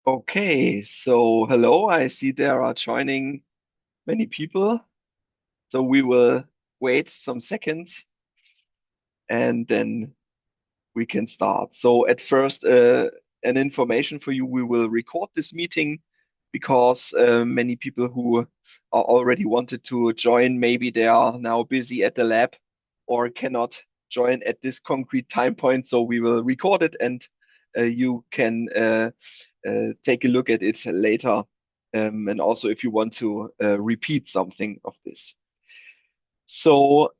Okay, so hello. I see there are joining many people. So we will wait some seconds and then we can start. So at first, an information for you, we will record this meeting because many people who are already wanted to join, maybe they are now busy at the lab or cannot join at this concrete time point. So we will record it and you can take a look at it later. And also if you want to repeat something of this. So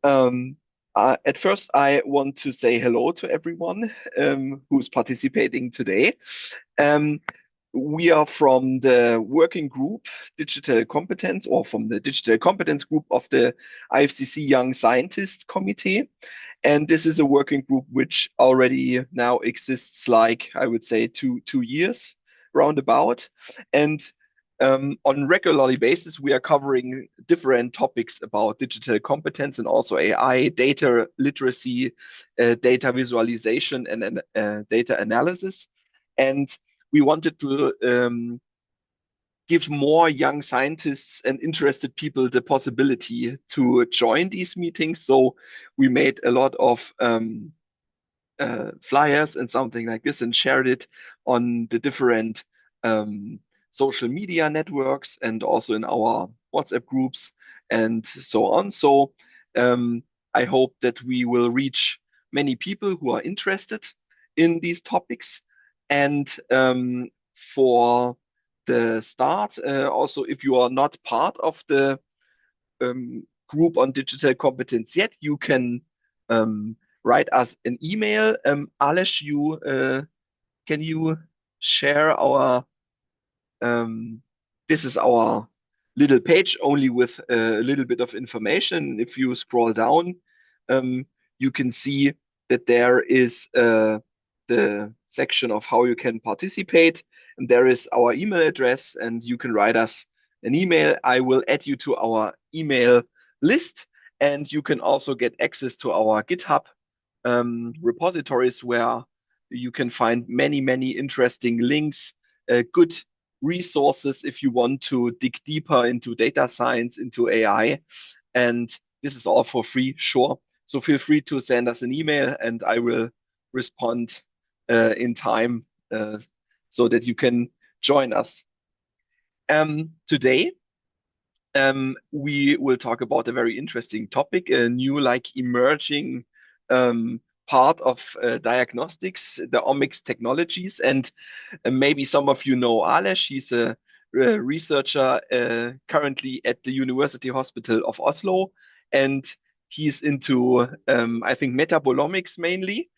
at first, I want to say hello to everyone who's participating today. Um, we are from the working group Digital Competence, or from the Digital Competence group of the IFCC Young Scientist Committee. And this is a working group which already now exists, like I would say, two years roundabout. And on regularly basis, we are covering different topics about digital competence and also AI, data literacy, data visualization, and data analysis. And we wanted to give more young scientists and interested people the possibility to join these meetings. So we made a lot of flyers and something like this and shared it on the different social media networks and also in our WhatsApp groups and so on. So I hope that we will reach many people who are interested in these topics. And for the start, also if you are not part of the group on digital competence yet, you can write us an email. Aleš, can you share our this is our little page only with a little bit of information. If you scroll down, you can see that there is the section of how you can participate, and there is our email address, and you can write us an email. I will add you to our email list, and you can also get access to our GitHub repositories where you can find many interesting links, good resources if you want to dig deeper into data science, into AI. And this is all for free, sure. So feel free to send us an email and I will respond in time so that you can join us. Today, we will talk about a very interesting topic, a new, like, emerging part of diagnostics, the omics technologies. And maybe some of you know Aleš. He's a researcher currently at the University Hospital of Oslo, and he's into, I think, metabolomics mainly,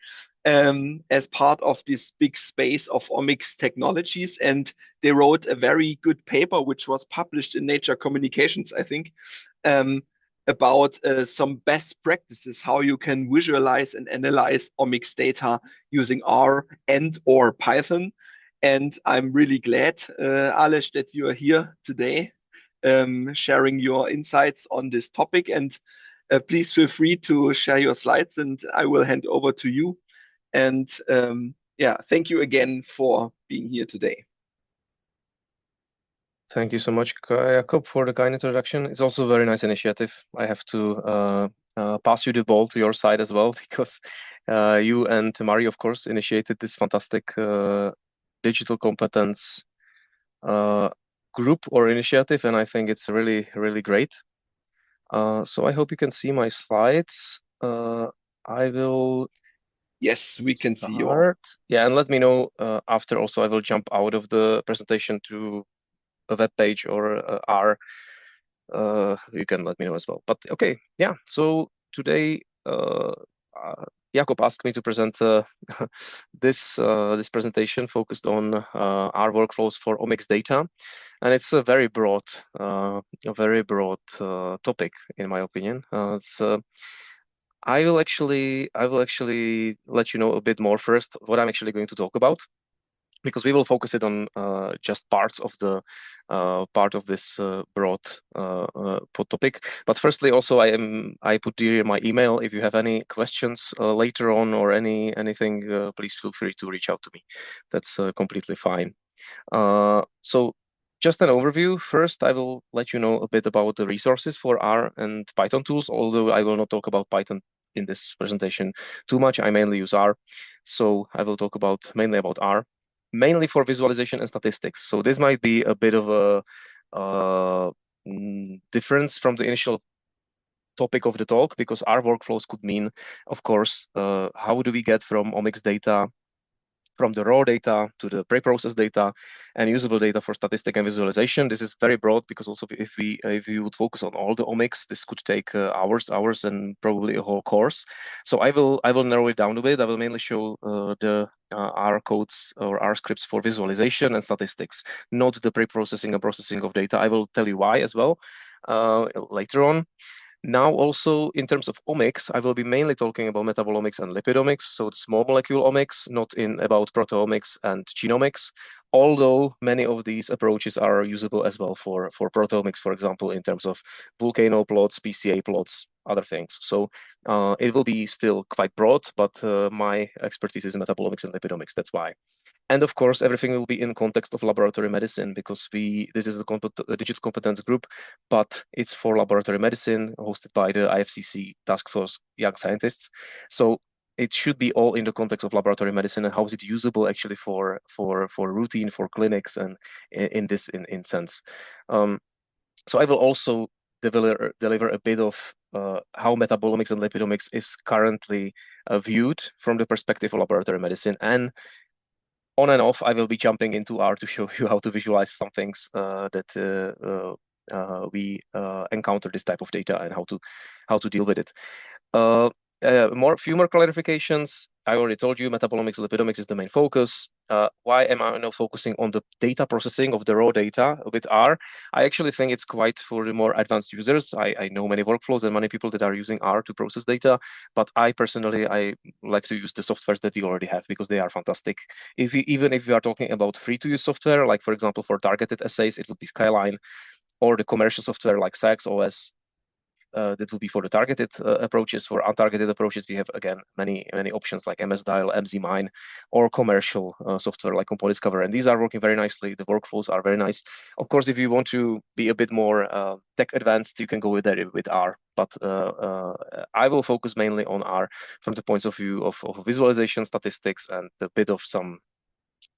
as part of this big space of omics technologies. And they wrote a very good paper, which was published in Nature Communications, I think, about some best practices, how you can visualize and analyze omics data using R and or Python. And I'm really glad, Aleš, that you are here today, sharing your insights on this topic. And please feel free to share your slides and I will hand over to you. And yeah, thank you again for being here today. Thank you so much, Jakob, for the kind introduction. It's also a very nice initiative. I have to pass you the ball to your side as well, because you and Mari, of course, initiated this fantastic digital competence group or initiative, and I think it's really, really great. So I hope you can see my slides. I will. Yes, we can see you. Yeah, and let me know after. Also, I will jump out of the presentation to a web page or R. You can let me know as well. But okay, yeah. So today, Jakob asked me to present this presentation focused on our workflows for omics data, and it's a very broad topic in my opinion. I will actually let you know a bit more first what I'm actually going to talk about, because we will focus it on just parts of the part of this broad topic. But firstly, also I put here my email. If you have any questions later on or anything, please feel free to reach out to me. That's completely fine. So just an overview. First, I will let you know a bit about the resources for R and Python tools, although I will not talk about Python in this presentation too much. I mainly use R. So I will talk mainly about R, mainly for visualization and statistics. So this might be a bit of a difference from the initial topic of the talk, because our workflows could mean, of course, how do we get from omics data, from the raw data to the pre-processed data and usable data for statistic and visualization. This is very broad, because also if we would focus on all the omics, this could take hours and probably a whole course. So I will narrow it down a bit. I will mainly show the R codes or R scripts for visualization and statistics, not the pre-processing and processing of data. I will tell you why as well later on. Now, also in terms of omics, I will be mainly talking about metabolomics and lipidomics, so the small molecule omics, not about proteomics and genomics, although many of these approaches are usable as well for proteomics, for example, in terms of volcano plots, PCA plots, other things. So it will be still quite broad, but my expertise is metabolomics and lipidomics, that's why. And of course, everything will be in context of laboratory medicine, because this is a digital competence group, but it's for laboratory medicine, hosted by the IFCC Task Force Young Scientists. So it should be all in the context of laboratory medicine and how is it usable actually for routine, for clinics, and in sense. So I will also deliver a bit of how metabolomics and lipidomics is currently viewed from the perspective of laboratory medicine, and on and off, I will be jumping into R to show you how to visualize some things that we encounter this type of data and how to deal with it. Few more clarifications. I already told you metabolomics, lipidomics is the main focus. Why am I now focusing on the data processing of the raw data with R? I actually think it's quite for the more advanced users. I know many workflows and many people that are using R to process data, but I personally like to use the softwares that we already have, because they are fantastic. Even if we are talking about free-to-use software, like for example for targeted assays, it would be Skyline, or the commercial software like SAX OS. That will be for the targeted approaches. For untargeted approaches, we have again many options like MS-Dial, MZMine, or commercial software like CompoDiscover, and these are working very nicely. The workflows are very nice. Of course, if you want to be a bit more tech advanced, you can go with R. But I will focus mainly on R from the points of view of visualization, statistics, and a bit of some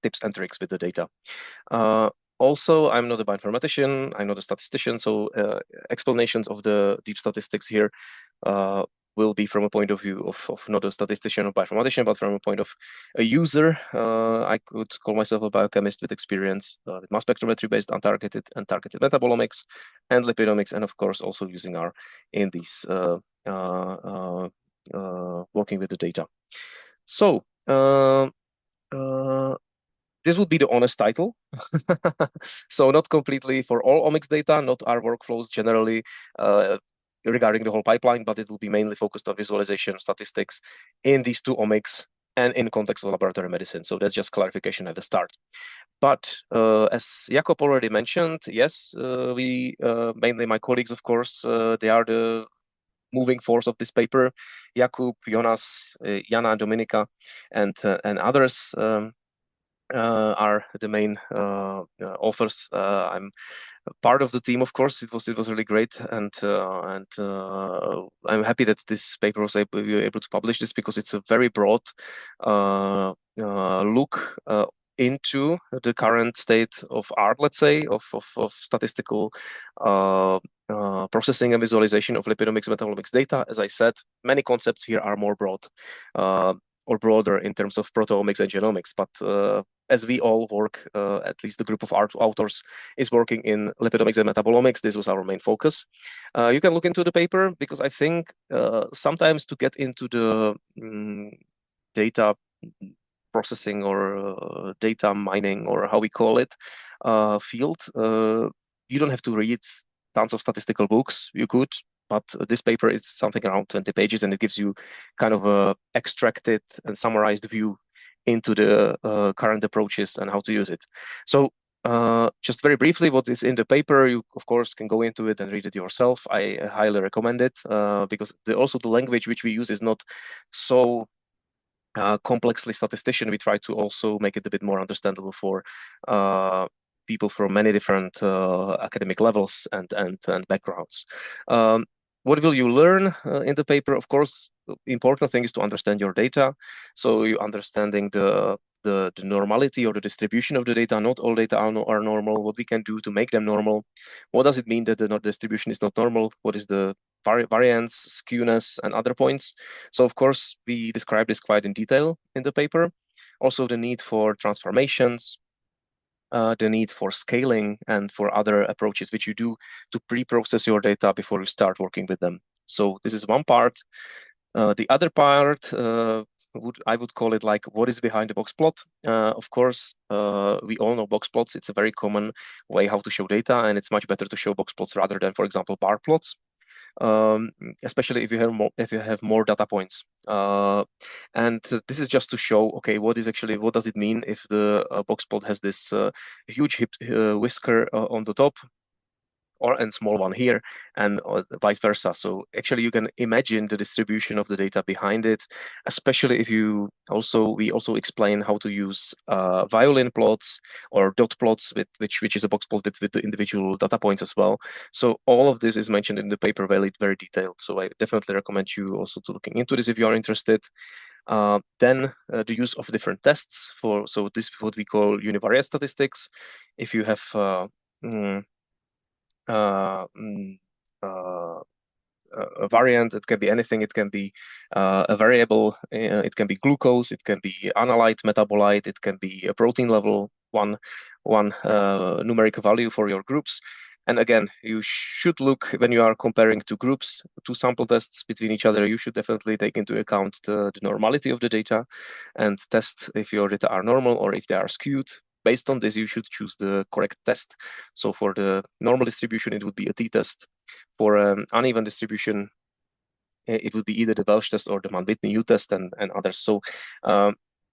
tips and tricks with the data. Also, I'm not a bioinformatician, I'm not a statistician, so explanations of the deep statistics here will be from a point of view of not a statistician or bioinformatician, but from a point of a user. I could call myself a biochemist with experience with mass spectrometry-based untargeted and targeted metabolomics and lipidomics, and of course also using R in these working with the data. So this would be the honest title. So not completely for all omics data, not our workflows generally regarding the whole pipeline, but it will be mainly focused on visualization, statistics in these two omics and in context of laboratory medicine. So that's just clarification at the start. But as Jakob already mentioned, yes, we mainly my colleagues, of course, they are the moving force of this paper. Jakob, Jonas, Jana, Dominika, and others are the main authors. I'm part of the team, of course. It was really great, and I'm happy that this paper was able to publish this, because it's a very broad look into the current state of art, let's say, of statistical processing and visualization of lipidomics, metabolomics data. As I said, many concepts here are more broad or broader in terms of proteomics and genomics, but as we all work, at least the group of authors is working in lipidomics and metabolomics, this was our main focus. You can look into the paper, because I think sometimes to get into the data processing or data mining, or how we call it, field, you don't have to read tons of statistical books. You could, but this paper is something around 20 pages, and it gives you kind of a extracted and summarized view into the current approaches and how to use it. So just very briefly, what is in the paper, you of course can go into it and read it yourself. I highly recommend it, because also the language which we use is not so complexly statistician, we try to also make it a bit more understandable for people from many different academic levels and backgrounds. What will you learn in the paper? Of course, the important thing is to understand your data. So you understanding the normality or the distribution of the data. Not all data are normal. What we can do to make them normal. What does it mean that the distribution is not normal? What is the variance, skewness, and other points? So of course, we describe this quite in detail in the paper. Also the need for transformations, the need for scaling, and for other approaches which you do to pre-process your data before you start working with them. So this is one part. The other part, I would call it like what is behind the box plot. Of course, we all know box plots. It's a very common way how to show data, and it's much better to show box plots rather than, for example, bar plots. Especially if you have more data points. And this is just to show, okay, what does it mean if the box plot has this huge whisker on the top, and small one here, and vice versa. So actually you can imagine the distribution of the data behind it, especially if we also explain how to use violin plots or dot plots, which is a box plot with the individual data points as well. So all of this is mentioned in the paper, very detailed. So I definitely recommend you also to looking into this if you are interested. Then the use of different tests so this is what we call univariate statistics. If you have a variant, it can be anything. It can be a variable, it can be glucose, it can be analyte, metabolite, it can be a protein level, one numeric value for your groups. And again, you should look, when you are comparing two groups, two sample tests between each other, you should definitely take into account the normality of the data and test if your data are normal or if they are skewed. Based on this, you should choose the correct test. So for the normal distribution, it would be a t-test. For an uneven distribution, it would be either the Welsh test or the Mann-Whitney U-test and others. So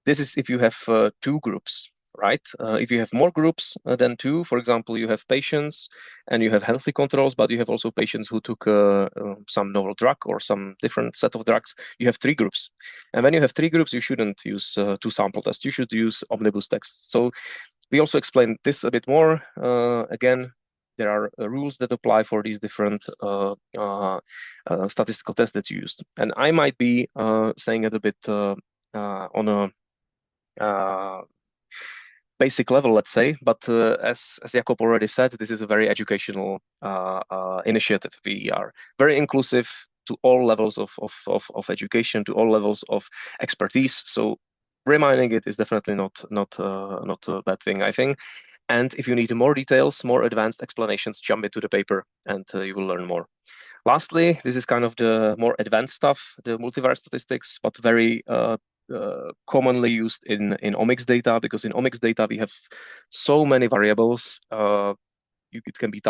this is if you have two groups, right? If you have more groups than two, for example, you have patients and you have healthy controls, but you have also patients who took some novel drug or some different set of drugs, you have three groups. And when you have three groups, you shouldn't use two sample tests. You should use omnibus tests. So we also explained this a bit more. Again, there are rules that apply for these different statistical tests that you used. And I might be saying it a bit on a basic level, let's say, but as Jakob already said, this is a very educational initiative. We are very inclusive to all levels of education, to all levels of expertise. So reminding it is definitely not a bad thing, I think. And if you need more details, more advanced explanations, jump into the paper and you will learn more. Lastly, this is kind of the more advanced stuff, the multivariate statistics, but very commonly used in omics data, because in omics data we have so many variables. It can be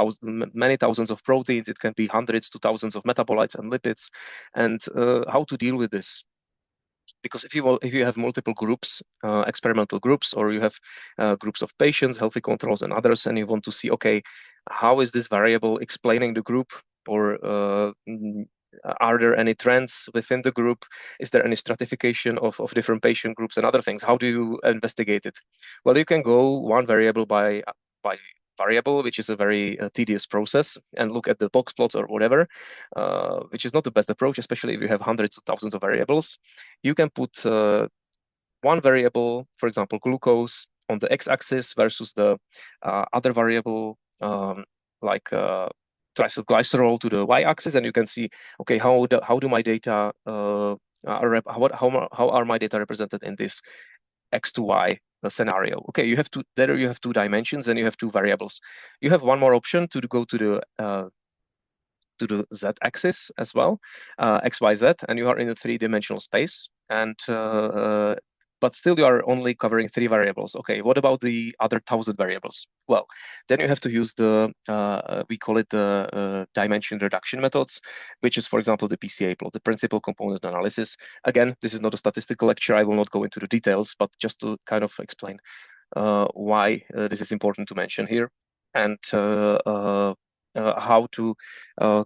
many thousands of proteins, it can be hundreds to thousands of metabolites and lipids, and how to deal with this. Because if you have multiple groups, experimental groups, or you have groups of patients, healthy controls, and others, and you want to see, okay, how is this variable explaining the group, or are there any trends within the group? Is there any stratification of different patient groups and other things? How do you investigate it? Well, you can go one variable by variable, which is a very tedious process, and look at the box plots or whatever, which is not the best approach, especially if you have hundreds of thousands of variables. You can put one variable, for example, glucose, on the x-axis versus the other variable, like triglycerol to the y-axis, and you can see, okay, how do my data how are my data represented in this x to y scenario? Okay, you have two dimensions and you have two variables. You have one more option to go to the z-axis as well, x, y, z, and you are in a three-dimensional space, and but still you are only covering three variables. Okay, what about the other 1,000 variables? Well, then you have to use the, we call it the dimension reduction methods, which is, for example, the PCA plot, the principal component analysis. Again, this is not a statistical lecture. I will not go into the details, but just to kind of explain why this is important to mention here, and how to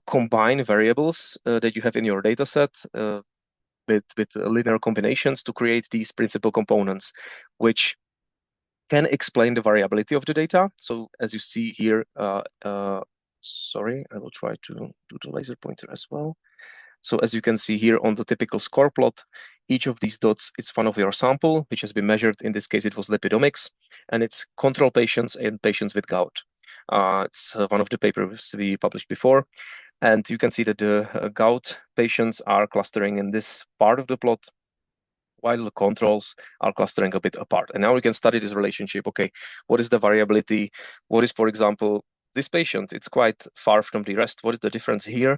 combine variables that you have in your data set with linear combinations to create these principal components, which can explain the variability of the data. So as you see here, sorry, I will try to do the laser pointer as well. So as you can see here on the typical score plot, each of these dots is one of your sample, which has been measured. In this case, it was lipidomics, and it's control patients and patients with gout. It's one of the papers we published before. And you can see that the gout patients are clustering in this part of the plot, while the controls are clustering a bit apart. And now we can study this relationship. Okay, what is the variability? What is, for example, this patient? It's quite far from the rest. What is the difference here?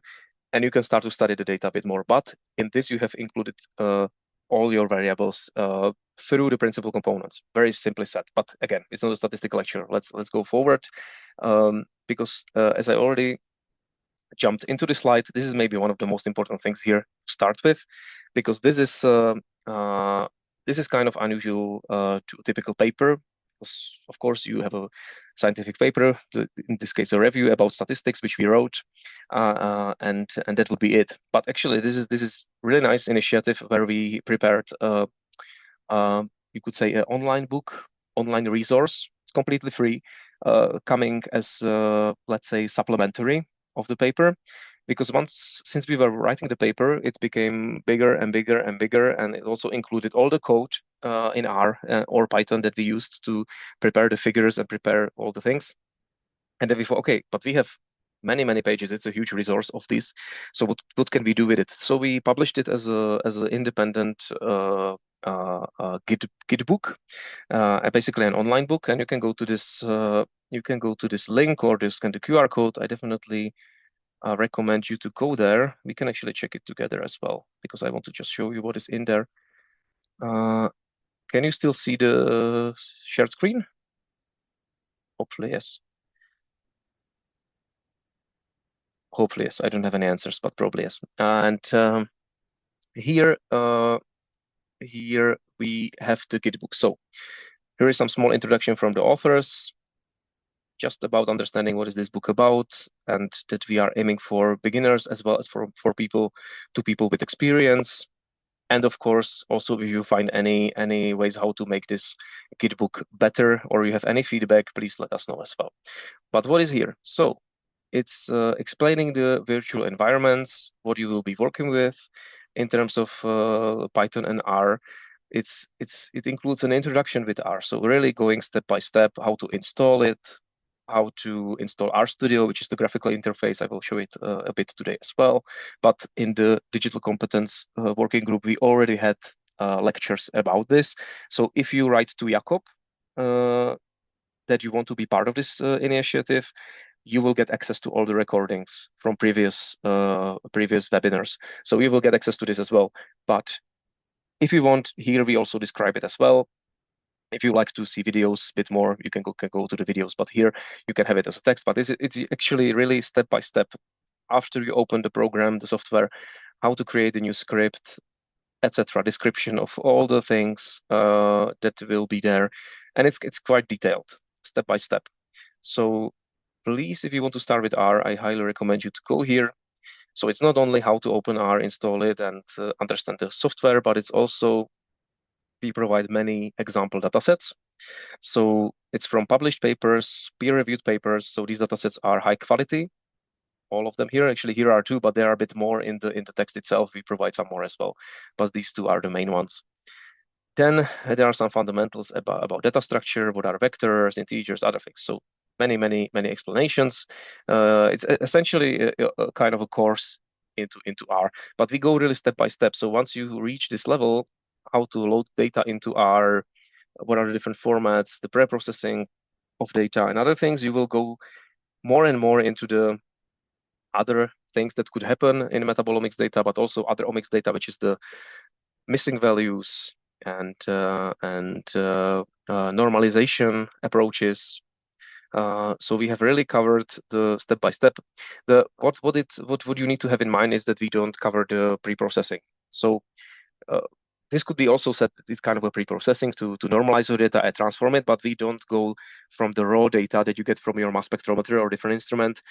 And you can start to study the data a bit more. But in this, you have included all your variables through the principal components. Very simply said. But again, it's not a statistical lecture. Let's go forward, because as I already jumped into the slide, this is maybe one of the most important things here to start with, because this is kind of unusual to a typical paper. Because of course, you have a scientific paper, in this case, a review about statistics, which we wrote, and that would be it. But actually, this is really nice initiative where we prepared, you could say, an online book, online resource. It's completely free, coming as let's say supplementary of the paper, because since we were writing the paper, it became bigger and bigger and bigger, and it also included all the code in R or Python that we used to prepare the figures and prepare all the things. And then we thought, okay, but we have many pages. It's a huge resource of this. So what can we do with it? So we published it as an independent Git book, basically an online book, and you can go to this link or scan the QR code. I definitely recommend you to go there. We can actually check it together as well, because I want to just show you what is in there. Can you still see the shared screen? Hopefully, yes. Hopefully, yes. I don't have any answers, but probably yes. And here we have the Git book. So here is some small introduction from the authors, just about understanding what is this book about, and that we are aiming for beginners as well as for people with experience. And of course, also if you find any ways how to make this Git book better, or you have any feedback, please let us know as well. But what is here? So it's explaining the virtual environments, what you will be working with in terms of Python and R. It includes an introduction with R, so really going step by step how to install it, how to install RStudio, which is the graphical interface. I will show it a bit today as well. But in the digital competence working group, we already had lectures about this. So if you write to Jakob that you want to be part of this initiative, you will get access to all the recordings from previous webinars. So you will get access to this as well. But if you want, here we also describe it as well. If you like to see videos a bit more, you can go to the videos, but here you can have it as a text. But it's actually really step by step. After you open the program, the software, how to create a new script, etc. Description of all the things that will be there, and it's quite detailed, step by step. So please, if you want to start with R, I highly recommend you to go here. So it's not only how to open R, install it, and understand the software, but it's also we provide many example datasets. So it's from published papers, peer-reviewed papers. So these datasets are high quality. All of them here. Actually, here are two, but there are a bit more in the text itself. We provide some more as well, but these two are the main ones. Then there are some fundamentals about data structure, what are vectors, integers, other things. So many explanations. It's essentially a kind of a course into R, but we go really step by step. So once you reach this level, how to load data into R, what are the different formats, the pre-processing of data and other things, you will go more and more into the other things that could happen in metabolomics data, but also other omics data, which is the missing values and normalization approaches. So we have really covered the step by step. What would you need to have in mind is that we don't cover the pre-processing. So this could be also said it's kind of a pre-processing to normalize your data and transform it, but we don't go from the raw data that you get from your mass spectrometer or different instrument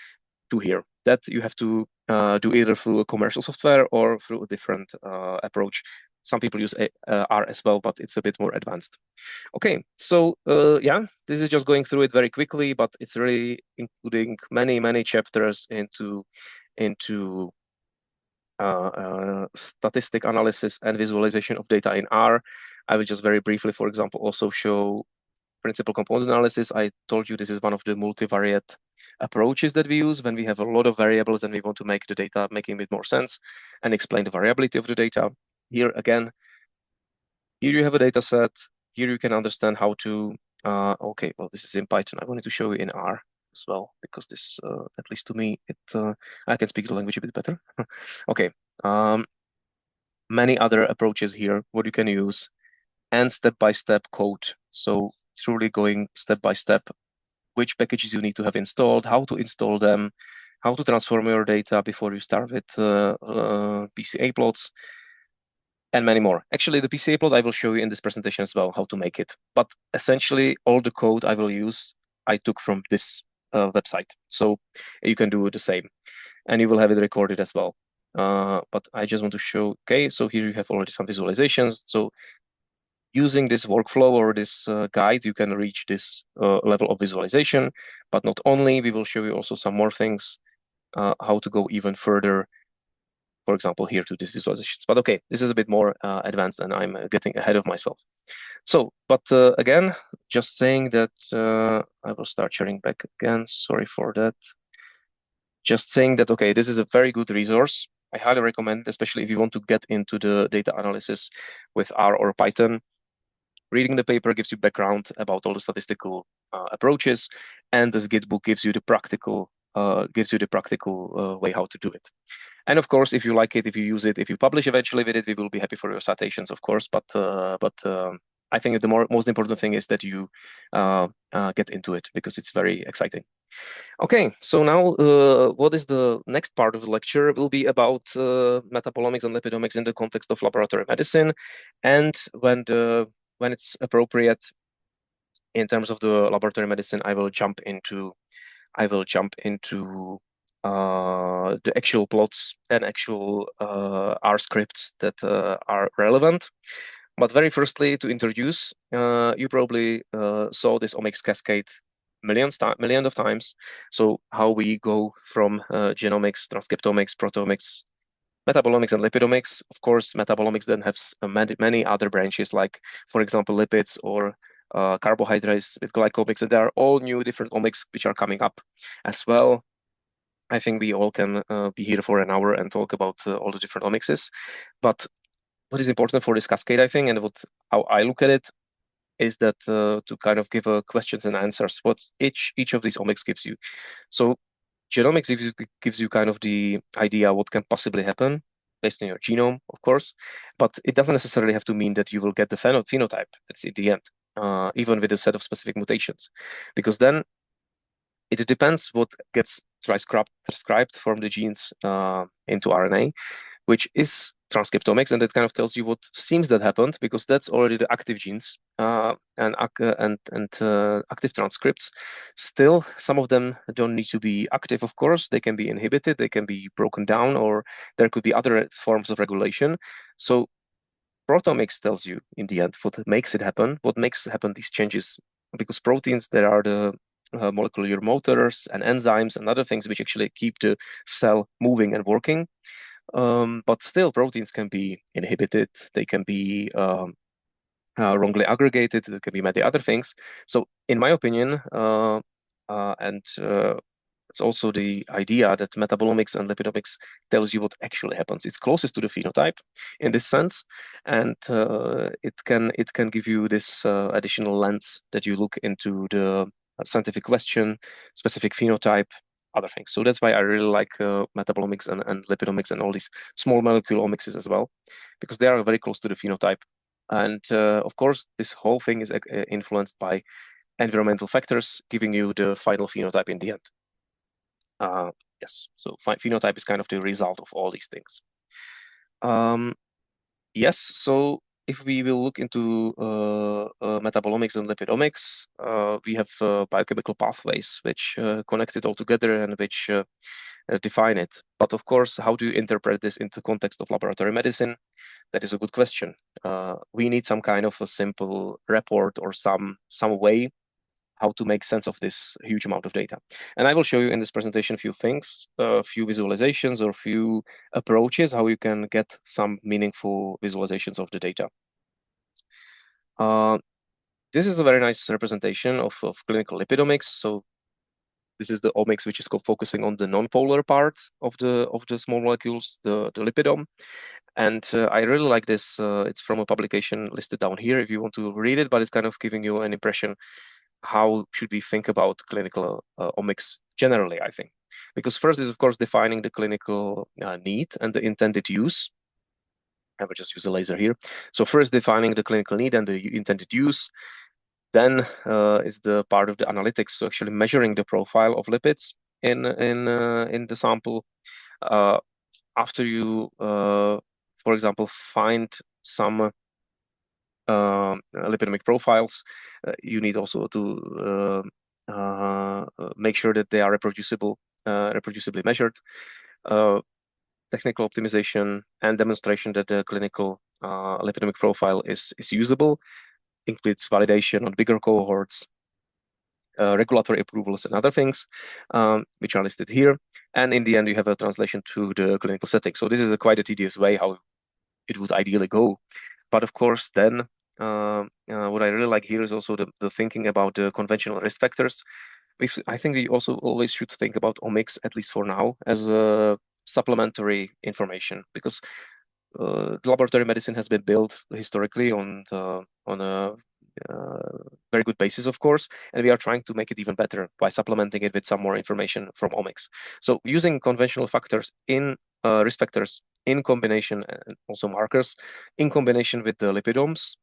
to here. That you have to do either through a commercial software or through a different approach. Some people use R as well, but it's a bit more advanced. Okay, so yeah, this is just going through it very quickly, but it's really including many chapters into statistic analysis and visualization of data in R. I will just very briefly, for example, also show principal component analysis. I told you this is one of the multivariate approaches that we use when we have a lot of variables and we want to make the data making a bit more sense and explain the variability of the data. Here again, here you have a data set. Here you can understand how to, okay, well, this is in Python. I wanted to show you in R as well, because this, at least to me, I can speak the language a bit better. Okay, many other approaches here, what you can use, and step-by-step code. So truly going step by step, which packages you need to have installed, how to install them, how to transform your data before you start with PCA plots, and many more. Actually, the PCA plot I will show you in this presentation as well, how to make it. But essentially, all the code I will use, I took from this website. So you can do the same, and you will have it recorded as well. But I just want to show, okay, so here you have already some visualizations. So using this workflow or this guide, you can reach this level of visualization. But not only, we will show you also some more things, how to go even further, for example, here to these visualizations. But okay, this is a bit more advanced and I'm getting ahead of myself. So, but again, just saying that I will start sharing back again. Sorry for that. Just saying that, okay, this is a very good resource. I highly recommend, especially if you want to get into the data analysis with R or Python. Reading the paper gives you background about all the statistical approaches, and this Git book gives you the practical way how to do it. And of course, if you like it, if you use it, if you publish eventually with it, we will be happy for your citations, of course. But I think the most important thing is that you get into it because it's very exciting. Okay, so now what is the next part of the lecture? It will be about metabolomics and lipidomics in the context of laboratory medicine, and when it's appropriate in terms of the laboratory medicine, I will jump into the actual plots and actual R scripts that are relevant. But very firstly, to introduce, you probably saw this omics cascade millions of times. So how we go from genomics, transcriptomics, proteomics, metabolomics, and lipidomics. Of course, metabolomics then has many other branches, like, for example, lipids or carbohydrates with glycomics, and there are all new different omics which are coming up as well. I think we all can be here for an hour and talk about all the different omicses. But what is important for this cascade, I think, and how I look at it, is that to kind of give questions and answers, what each of these omics gives you. So genomics gives you kind of the idea what can possibly happen based on your genome, of course, but it doesn't necessarily have to mean that you will get the phenotype. That's in the end, even with a set of specific mutations, because then it depends what gets transcribed from the genes into RNA, which is transcriptomics, and that kind of tells you what seems that happened, because that's already the active genes and active transcripts. Still, some of them don't need to be active, of course. They can be inhibited, they can be broken down, or there could be other forms of regulation. So proteomics tells you in the end what makes it happen, what makes happen these changes, because proteins, there are the molecular motors and enzymes and other things which actually keep the cell moving and working. But still, proteins can be inhibited, they can be wrongly aggregated, there can be many other things. So in my opinion, it's also the idea that metabolomics and lipidomics tells you what actually happens. It's closest to the phenotype in this sense, and it can give you this additional lens that you look into the scientific question, specific phenotype, other things. So that's why I really like metabolomics and lipidomics and all these small molecule omics as well, because they are very close to the phenotype. And of course, this whole thing is influenced by environmental factors, giving you the final phenotype in the end. Yes, so phenotype is kind of the result of all these things. Yes, so if we will look into metabolomics and lipidomics, we have biochemical pathways which connect it all together and which define it. But of course, how do you interpret this into context of laboratory medicine? That is a good question. We need some kind of a simple report or some way how to make sense of this huge amount of data. And I will show you in this presentation a few things, a few visualizations or a few approaches, how you can get some meaningful visualizations of the data. This is a very nice representation of clinical lipidomics. So this is the omics, which is focusing on the non-polar part of the small molecules, the lipidome. And I really like this. It's from a publication listed down here if you want to read it, but it's kind of giving you an impression how should we think about clinical omics generally, I think. Because first is, of course, defining the clinical need and the intended use. I will just use a laser here. So first defining the clinical need and the intended use. Then is the part of the analytics, so actually measuring the profile of lipids in the sample. After you, for example, find some lipidomic profiles, you need also to make sure that they are reproducibly measured. Technical optimization and demonstration that the clinical lipidomic profile is usable includes validation on bigger cohorts, regulatory approvals and other things, which are listed here. And in the end, you have a translation to the clinical setting. So this is quite a tedious way how it would ideally go. But of course, then what I really like here is also the thinking about the conventional risk factors. I think we also always should think about omics, at least for now, as a supplementary information, because the laboratory medicine has been built historically on a very good basis, of course, and we are trying to make it even better by supplementing it with some more information from omics. So using conventional factors in risk factors in combination, and also markers, in combination with the lipidomes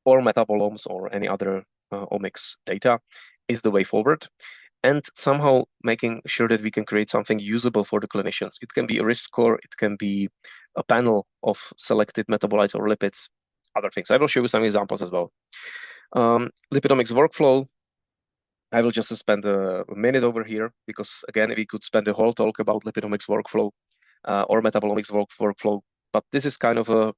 or metabolomes or any other omics data is the way forward. And somehow making sure that we can create something usable for the clinicians. It can be a risk score, it can be a panel of selected metabolites or lipids, other things. I will show you some examples as well. Lipidomics workflow, I will just spend a minute over here because again, we could spend a whole talk about lipidomics workflow or metabolomics workflow, but this is kind of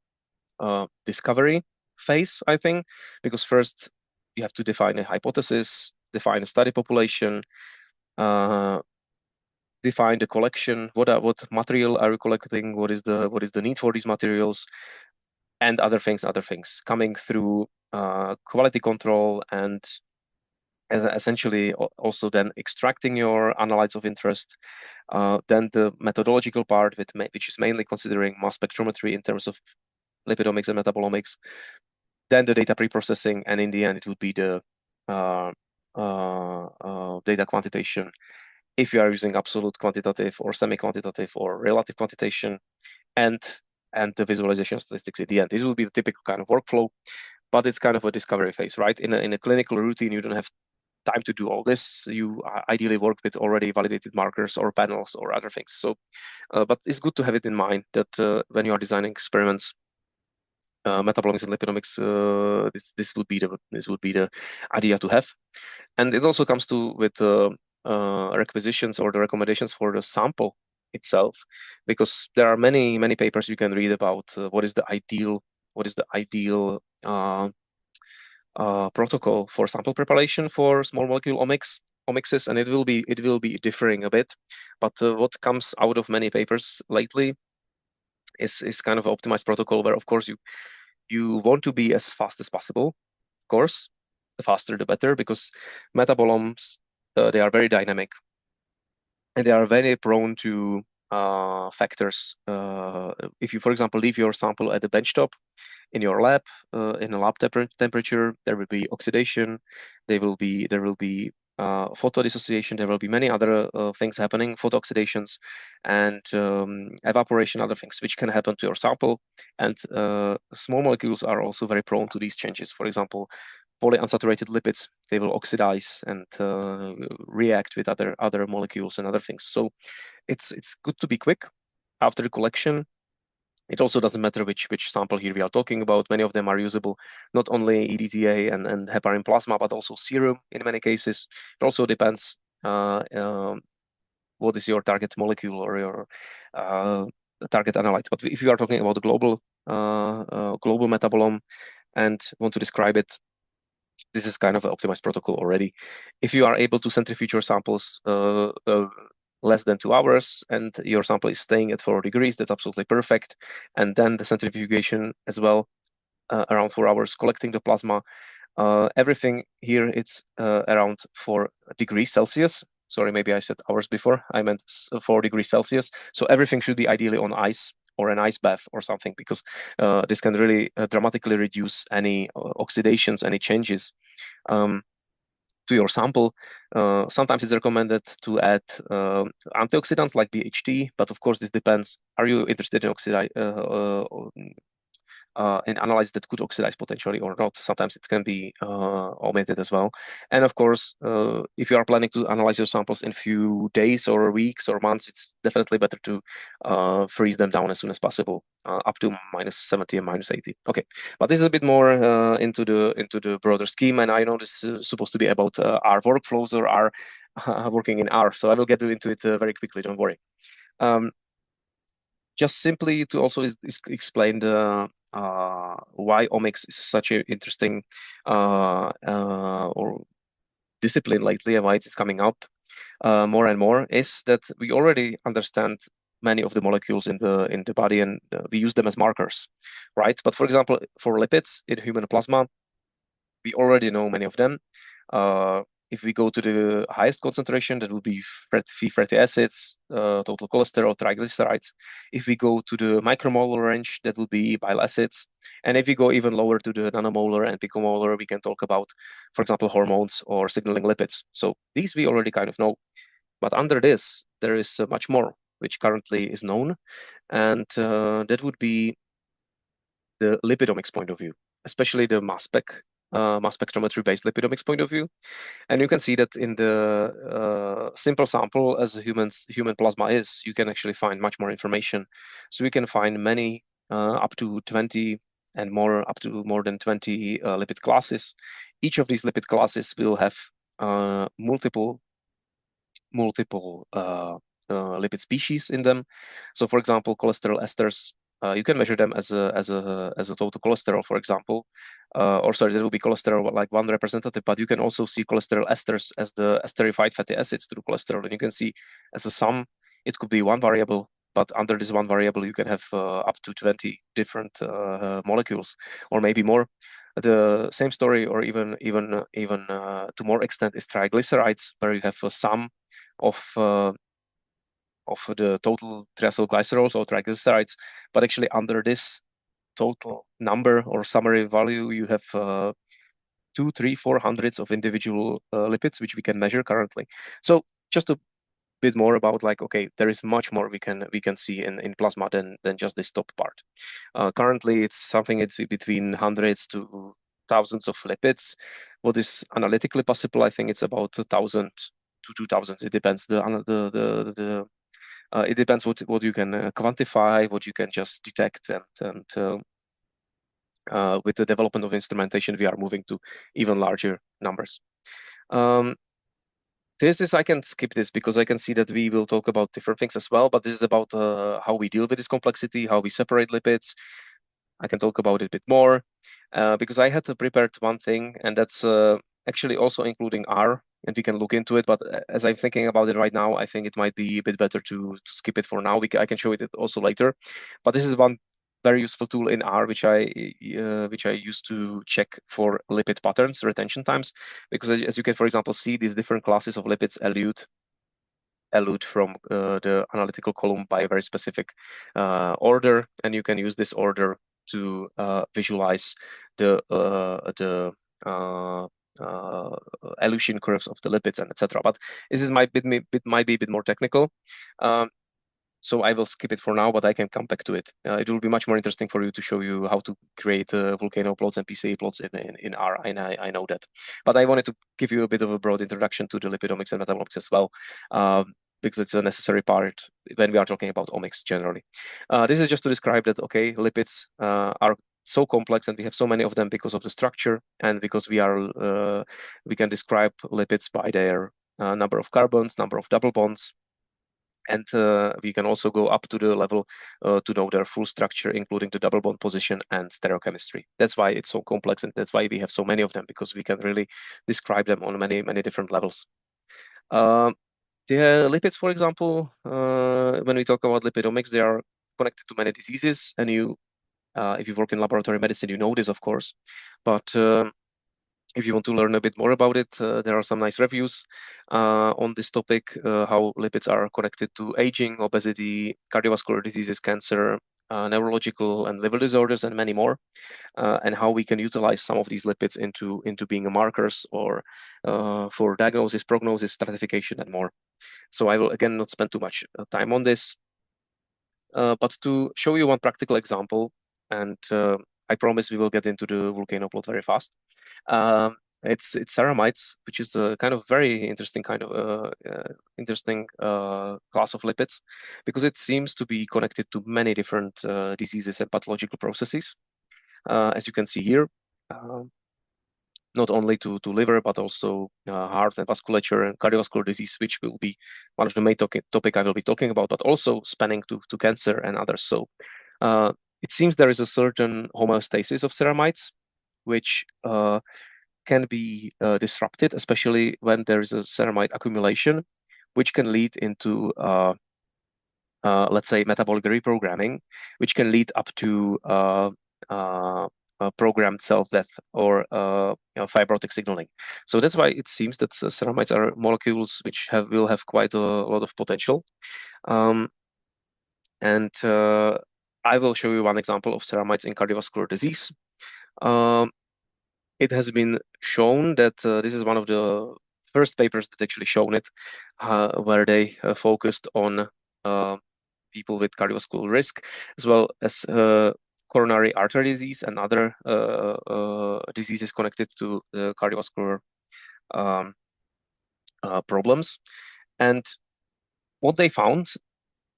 a discovery phase, I think, because first you have to define a hypothesis, define a study population, define the collection, what material are you collecting, what is the need for these materials, and other things coming through quality control and essentially also then extracting your analytes of interest. Then the methodological part, which is mainly considering mass spectrometry in terms of lipidomics and metabolomics. Then the data preprocessing, and in the end, it would be the data quantitation. If you are using absolute quantitative or semi-quantitative or relative quantitation, and the visualization statistics at the end. This will be the typical kind of workflow, but it's kind of a discovery phase, right? In a clinical routine, you don't have time to do all this. You ideally work with already validated markers or panels or other things. So, but it's good to have it in mind that when you are designing experiments, metabolomics and lipidomics, this would be the idea to have. And it also comes with requisitions or the recommendations for the sample itself, because there are many papers you can read about what is the ideal protocol for sample preparation for small molecule omicses, and it will be differing a bit. But what comes out of many papers lately is kind of an optimized protocol where, of course, you want to be as fast as possible. Of course, the faster the better, because metabolomes they are very dynamic and they are very prone to factors. If you, for example, leave your sample at the benchtop in your lab, in a lab temperature, there will be oxidation, there will be photo dissociation, there will be many other things happening, photo oxidations, and evaporation, other things which can happen to your sample. And small molecules are also very prone to these changes. For example, polyunsaturated lipids, they will oxidize and react with other molecules and other things. So it's good to be quick after the collection It also doesn't matter which sample here we are talking about. Many of them are usable, not only EDTA and heparin plasma, but also serum in many cases. It also depends what is your target molecule or your target analyte. But if you are talking about the global metabolome and want to describe it, this is kind of an optimized protocol already. If you are able to centrifuge your samples less than 2 hours and your sample is staying at 4 degrees, that's absolutely perfect. And then the centrifugation as well, around 4 hours, collecting the plasma. Everything here, it's around 4 degrees Celsius. Sorry, maybe I said hours before. I meant 4 degrees Celsius. So everything should be ideally on ice or an ice bath or something, because this can really dramatically reduce any oxidations, any changes to your sample. Sometimes it's recommended to add antioxidants like BHT, but of course this depends. Are you interested in in analyze that could oxidize potentially or not? Sometimes it can be omitted as well. And of course, if you are planning to analyze your samples in few days or weeks or months, it's definitely better to freeze them down as soon as possible, up to -70 and -80. Okay, but this is a bit more into the broader scheme, and I know this is supposed to be about our workflows or our working in R, so I will get into it very quickly. Don't worry. Just simply to also explain the why omics is such an interesting or discipline lately, and why it's coming up more and more, is that we already understand many of the molecules in the body, and we use them as markers, right? But for example, for lipids in human plasma, we already know many of them. If we go to the highest concentration, that would be free fatty acids, total cholesterol, triglycerides. If we go to the micromolar range, that would be bile acids. And if we go even lower to the nanomolar and picomolar, we can talk about, for example, hormones or signaling lipids. So these we already kind of know. But under this, there is much more, which currently is known. And that would be the lipidomics point of view, especially the mass spectrometry-based lipidomics point of view. And you can see that in the simple sample, as a human plasma is, you can actually find much more information. So we can find many, up to 20 and more, up to more than 20 lipid classes. Each of these lipid classes will have multiple lipid species in them. So for example, cholesterol esters, you can measure them as a total cholesterol, for example, or sorry, there will be cholesterol like one representative, but you can also see cholesterol esters as the esterified fatty acids to the cholesterol, and you can see as a sum, it could be one variable, but under this one variable, you can have up to 20 different molecules, or maybe more. The same story, or even to more extent, is triglycerides, where you have a sum of the total triacylglycerols or triglycerides, but actually under this total number or summary value, you have 2, 3, 400s of individual lipids, which we can measure currently. So just a bit more about, like, okay, there is much more we can see in plasma than just this top part. Currently, it's something between hundreds to thousands of lipids. What is analytically possible, I think it's about 1,000 to 2,000. It depends. It depends what you can quantify, what you can just detect, and with the development of instrumentation, we are moving to even larger numbers. I can skip this because I can see that we will talk about different things as well, but this is about how we deal with this complexity, how we separate lipids. I can talk about it a bit more because I had prepared one thing, and that's actually also including R, and we can look into it. But as I'm thinking about it right now, I think it might be a bit better to skip it for now. I can show it also later. But this is one very useful tool in R, which I use to check for lipid patterns, retention times, because as you can, for example, see these different classes of lipids elute from the analytical column by a very specific order, and you can use this order to visualize the elution curves of the lipids and etc. But this might be a bit more technical. So I will skip it for now, but I can come back to it. It will be much more interesting for you to show you how to create volcano plots and PCA plots in R, and I know that. But I wanted to give you a bit of a broad introduction to the lipidomics and metabolomics as well. because it's a necessary part when we are talking about omics generally. This is just to describe that, okay, lipids are so complex and we have so many of them because of the structure and because we can describe lipids by their number of carbons, number of double bonds, and we can also go up to the level to know their full structure, including the double bond position and stereochemistry. That's why it's so complex, and that's why we have so many of them, because we can really describe them on many different levels. The lipids, for example, when we talk about lipidomics, they are connected to many diseases, and if you work in laboratory medicine, you know this, of course. But if you want to learn a bit more about it, there are some nice reviews on this topic, how lipids are connected to aging, obesity, cardiovascular diseases, cancer, neurological and liver disorders, and many more, and how we can utilize some of these lipids into being markers or for diagnosis, prognosis, stratification, and more. So I will again not spend too much time on this, but to show you one practical example, and I promise we will get into the volcano plot very fast. It's ceramides, which is a kind of very interesting class of lipids, because it seems to be connected to many different diseases and pathological processes, as you can see here. Not only to liver, but also heart and vasculature and cardiovascular disease, which will be one of the main topic I will be talking about, but also spanning to cancer and others. So it seems there is a certain homeostasis of ceramides, which can be disrupted, especially when there is a ceramide accumulation, which can lead into, let's say, metabolic reprogramming, which can lead up to programmed self-death or fibrotic signaling. So that's why it seems that ceramides are molecules which will have quite a lot of potential. And I will show you one example of ceramides in cardiovascular disease. It has been shown that this is one of the first papers that actually shown it, where they focused on people with cardiovascular risk, as well as coronary artery disease and other diseases connected to the cardiovascular problems. And what they found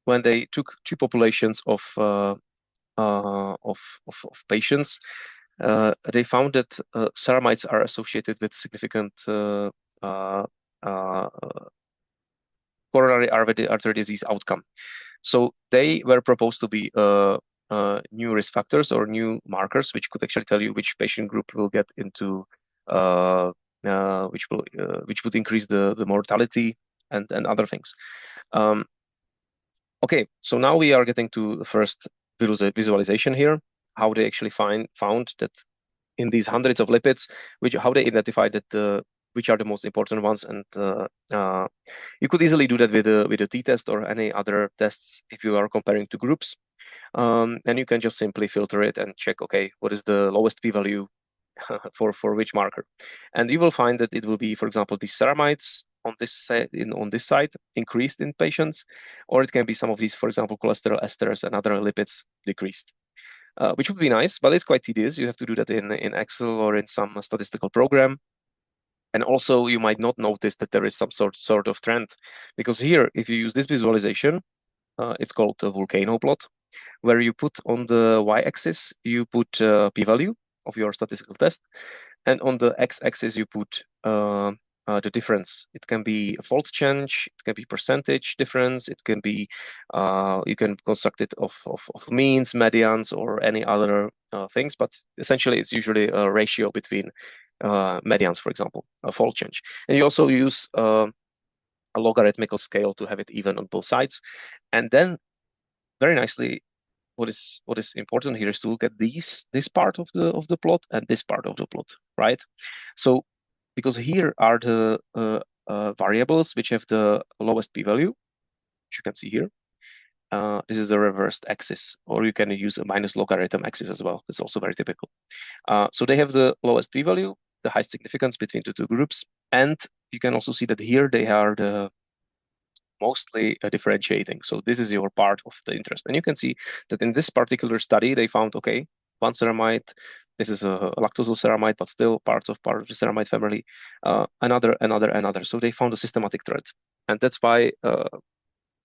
when they took two populations of patients, they found that ceramides are associated with significant coronary artery disease outcome. So they were proposed to be new risk factors or new markers, which could actually tell you which patient group will get into, which would increase the mortality and other things. Okay, so now we are getting to the first visualization here, how they actually found that in these hundreds of lipids, how they identified that which are the most important ones, and you could easily do that with a t-test or any other tests if you are comparing two groups, and you can just simply filter it and check, okay, what is the lowest p-value for which marker, and you will find that it will be, for example, these ceramides on this side increased in patients, or it can be some of these, for example, cholesterol esters and other lipids decreased. Which would be nice, but it's quite tedious. You have to do that in Excel or in some statistical program. And also, you might not notice that there is some sort of trend, because here, if you use this visualization, it's called a volcano plot, where you put on the y-axis, you put p-value of your statistical test, and on the x-axis, you put the difference. It can be a fold change, it can be percentage difference, it can be, you can construct it of means, medians, or any other things, but essentially it's usually a ratio between medians, for example, a fold change. And you also use a logarithmical scale to have it even on both sides. And then very nicely, what is important here is to look at this part of the plot and this part of the plot, right? So because here are the variables which have the lowest p-value, which you can see here. This is the reversed axis, or you can use a minus logarithm axis as well. That's also very typical. So they have the lowest p-value, the highest significance between the two groups, and you can also see that here they are the mostly differentiating. So this is your part of the interest. And you can see that in this particular study, they found, okay, one ceramide This is a lactosyl-ceramide, but still part of the ceramide family. Another. So they found a systematic thread, and that's why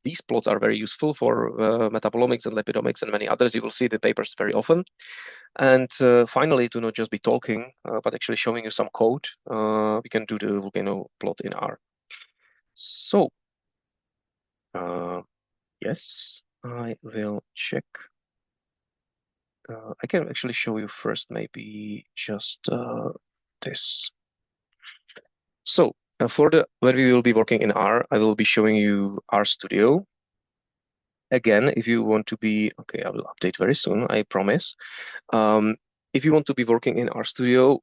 these plots are very useful for metabolomics and lipidomics and many others. You will see the papers very often. And finally, to not just be talking, but actually showing you some code, we can do the volcano plot in R. So, yes, I will check. I can actually show you first, maybe just this. So, when we will be working in R, I will be showing you RStudio. Again, if you want to be, okay, I will update very soon, I promise. If you want to be working in RStudio,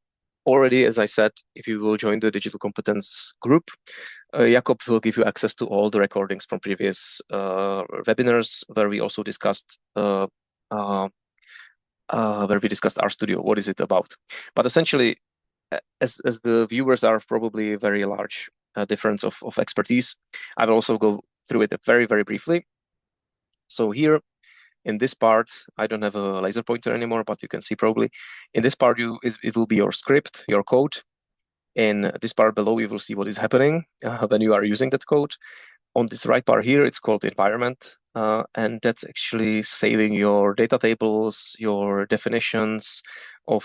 already, as I said, if you will join the Digital Competence group, Jakob will give you access to all the recordings from previous webinars where we also discussed RStudio. What is it about? But essentially, as the viewers are probably a very large difference of expertise, I will also go through it very, very briefly. So here in this part, I don't have a laser pointer anymore, but you can see probably in this part, it will be your script, your code. In this part below, you will see what is happening when you are using that code. On this right part here, it's called environment, and that's actually saving your data tables, your definitions of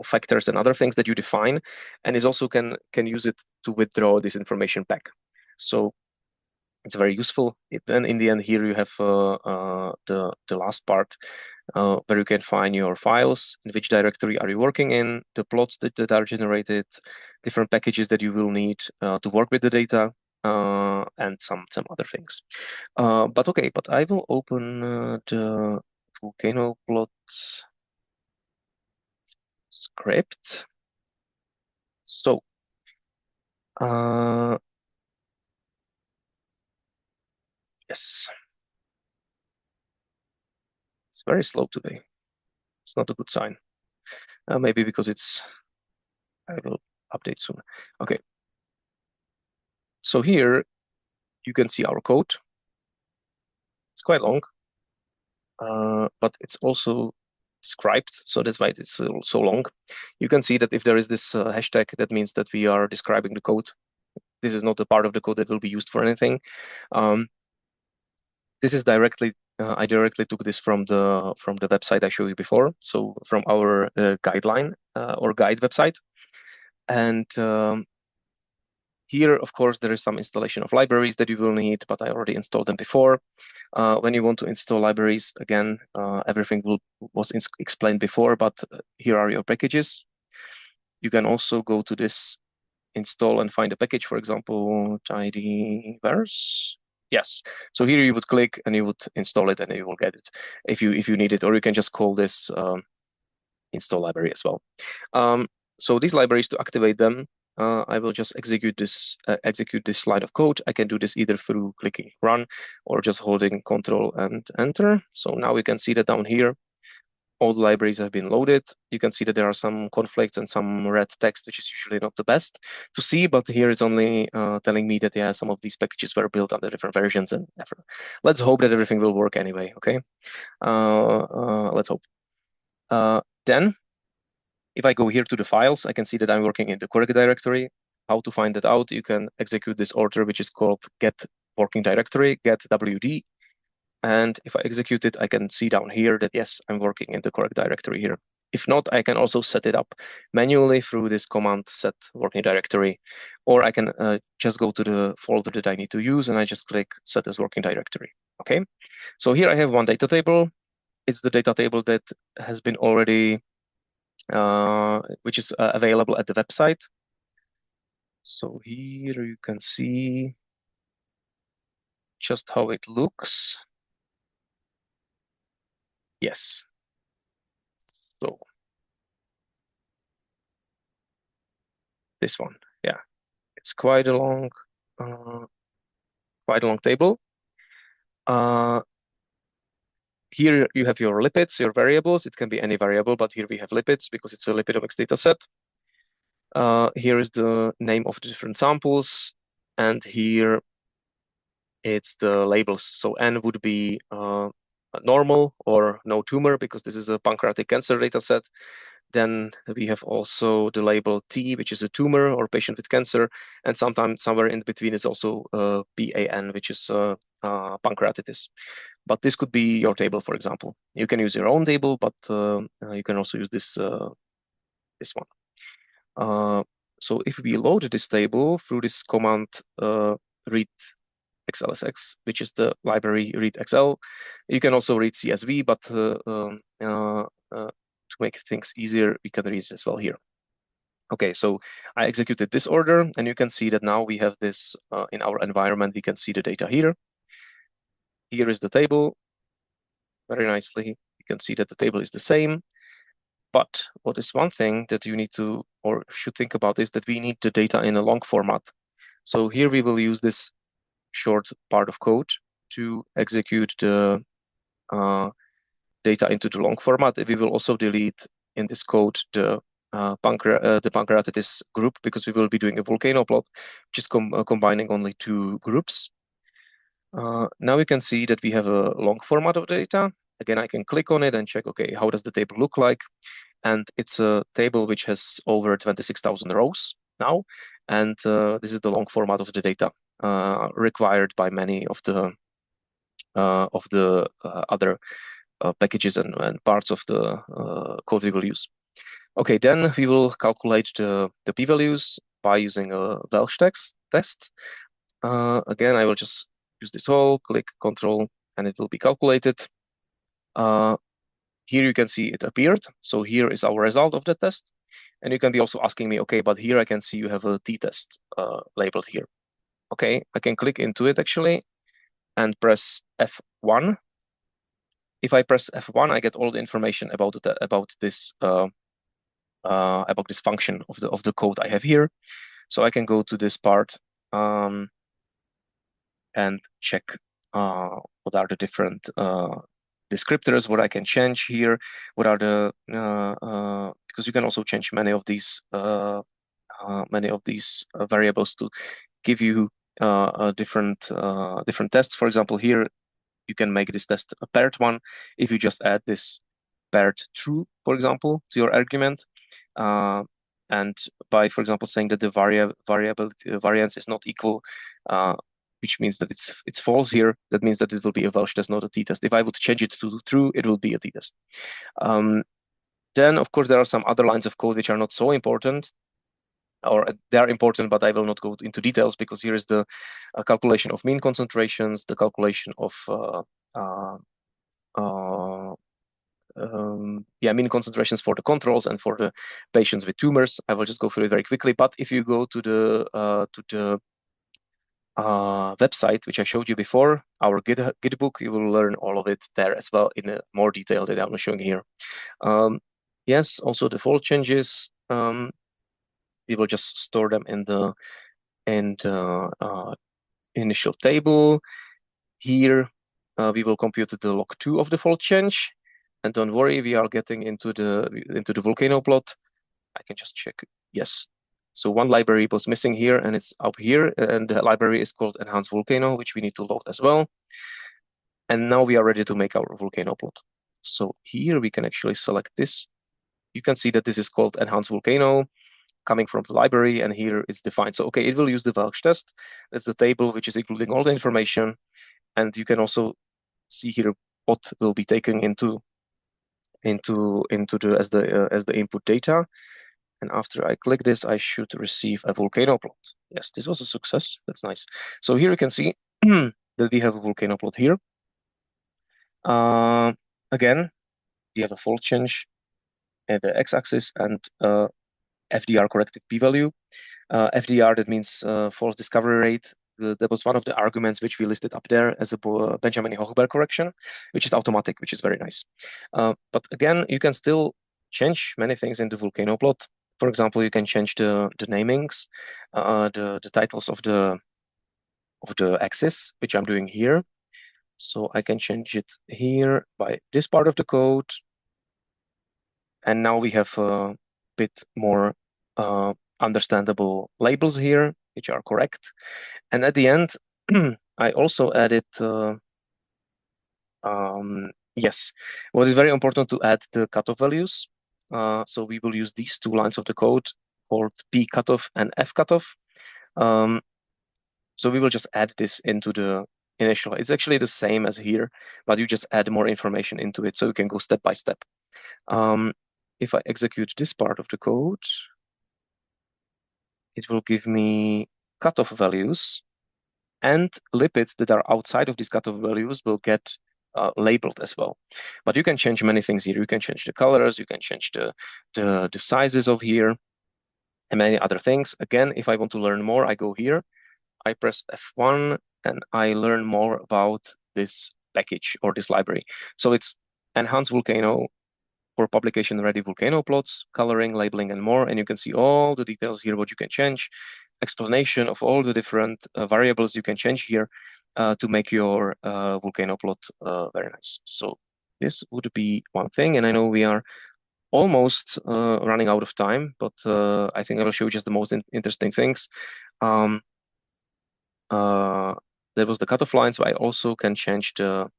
factors and other things that you define, and is also can use it to withdraw this information back. So it's very useful. Then in the end here you have the last part where you can find your files, in which directory are you working in, the plots that are generated, different packages that you will need to work with the data, and some other things. But I will open the volcano plot script. So yes, it's very slow today. It's not a good sign. Maybe because I will update soon. Okay. So here you can see our code. It's quite long, but it's also described. So that's why it's so long. You can see that if there is this hashtag, that means that we are describing the code. This is not a part of the code that will be used for anything. This is I directly took this from the website I showed you before. So from our guideline or guide website. And here, of course, there is some installation of libraries that you will need, but I already installed them before. When you want to install libraries, again, everything was explained before, but here are your packages. You can also go to this install and find a package, for example, tidyverse. Yes. So here you would click and you would install it and you will get it if you need it, or you can just call this install library as well. So these libraries, to activate them, I will just execute this line of code. I can do this either through clicking run or just holding Control and Enter. So now we can see that down here, all the libraries have been loaded. You can see that there are some conflicts and some red text, which is usually not the best to see, but here it's only telling me that some of these packages were built under different versions, and let's hope that everything will work anyway, okay? Let's hope. Then, if I go here to the files, I can see that I'm working in the correct directory. How to find that out? You can execute this order, which is called get working directory, get WD. And if I execute it, I can see down here that, yes, I'm working in the correct directory here. If not, I can also set it up manually through this command set working directory, or I can just go to the folder that I need to use and I just click set as working directory. Okay, so here I have one data table. It's the data table that has been already, which is available at the website. So here you can see just how it looks. Yes. So this one, yeah, it's quite a long table. Here you have your lipids, your variables. It can be any variable, but here we have lipids because it's a lipidomics data set. Here is the name of the different samples, and here it's the labels. So N would be normal or no tumor, because this is a pancreatic cancer data set. Then we have also the label T, which is a tumor or patient with cancer, and sometimes somewhere in between is also PAN, which is pancreatitis. But this could be your table, for example. You can use your own table, but you can also use this this one. So if we load this table through this command read XLSX, which is the library read XL, you can also read CSV, but to make things easier, we can read it as well here. Okay, so I executed this order, and you can see that now we have this in our environment. We can see the data here. Here is the table. Very nicely, you can see that the table is the same. But what is one thing that you need to or should think about is that we need the data in a long format. So here we will use this short part of code to execute the data into the long format. We will also delete in this code the pancreatitis group, because we will be doing a volcano plot, which is combining only two groups. Now we can see that we have a long format of data. Again, I can click on it and check, okay, how does the table look like? And it's a table which has over 26,000 rows now. And this is the long format of the data required by many of the other packages and parts of the code we will use. Okay, then we will calculate the p-values by using a Welsh test. Again, I will just use this whole, click Control, and it will be calculated. Here you can see it appeared. So here is our result of the test. And you can be also asking me, okay, but here I can see you have a t-test labeled here. Okay, I can click into it actually and press F1. If I press F1, I get all the information about this function of the code I have here. So I can go to this part and check what are the different descriptors, what I can change here, what are the because you can also change many of these variables to give you different tests. For example, here you can make this test a paired one if you just add this paired true, for example, to your argument. And by, for example, saying that the variance is not equal, which means that it's false here, that means that it will be a Welsh test, not a t-test. If I would change it to true, it will be a t-test. Then, of course, there are some other lines of code which are not so important, or they are important, but I will not go into details, because here is the calculation of mean concentrations, the calculation of mean concentrations for the controls and for the patients with tumors. I will just go through it very quickly. But if you go to the website, which I showed you before, our Git book, you will learn all of it there as well in a more detail that I'm showing here. Yes, also the fold changes. We will just store them in the initial table. Here, we will compute the log2 of the fold change. And don't worry, we are getting into the volcano plot. I can just check. Yes. So one library was missing here, and it's up here. And the library is called Enhanced Volcano, which we need to load as well. And now we are ready to make our volcano plot. So here we can actually select this. You can see that this is called Enhanced Volcano, coming from the library, and here it's defined. So, okay, it will use the Welsh test. That's the table which is including all the information. And you can also see here what will be taken into as the input data. And after I click this, I should receive a volcano plot. Yes, this was a success. That's nice. So here you can see that we have a volcano plot here. Again, we have a fold change at the x-axis and FDR corrected p-value. FDR, that means false discovery rate. That was one of the arguments which we listed up there as a Benjamin Hochberg correction, which is automatic, which is very nice. But again, you can still change many things in the volcano plot. For example, you can change the namings, the titles of the axis, which I'm doing here. So I can change it here by this part of the code. And now we have a bit more understandable labels here, which are correct. And at the end, I also added Yes. What is very important to add the cutoff values. So we will use these two lines of the code called P cutoff and F cutoff. So we will just add this into the initial. It's actually the same as here, but you just add more information into it so you can go step by step. If I execute this part of the code, it will give me cutoff values, and lipids that are outside of these cutoff values will get labeled as well. But you can change many things here. You can change the colors, you can change the sizes of here, and many other things. Again, if I want to learn more, I go here, I press F1, and I learn more about this package or this library. So it's enhanced volcano for publication-ready volcano plots, coloring, labeling, and more. And you can see all the details here, what you can change, explanation of all the different variables you can change here to make your volcano plot very nice. So this would be one thing. And I know we are almost running out of time, but I think I will show you just the most interesting things. There was the cutoff line, so I also can change the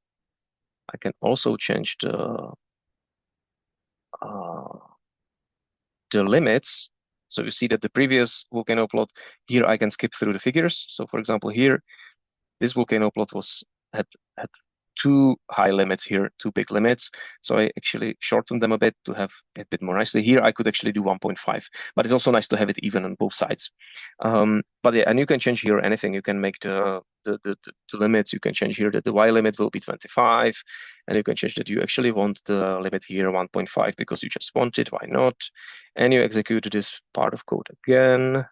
limits. So you see that the previous volcano plot here, I can skip through the figures. So for example, here, this volcano plot had two high limits here, two big limits. So I actually shortened them a bit to have a bit more nicely. Here I could actually do 1.5, but it's also nice to have it even on both sides. But yeah, and you can change here anything. You can make the limits. You can change here that the Y limit will be 25, and you can change that you actually want the limit here 1.5 because you just want it. Why not? And you execute this part of code again,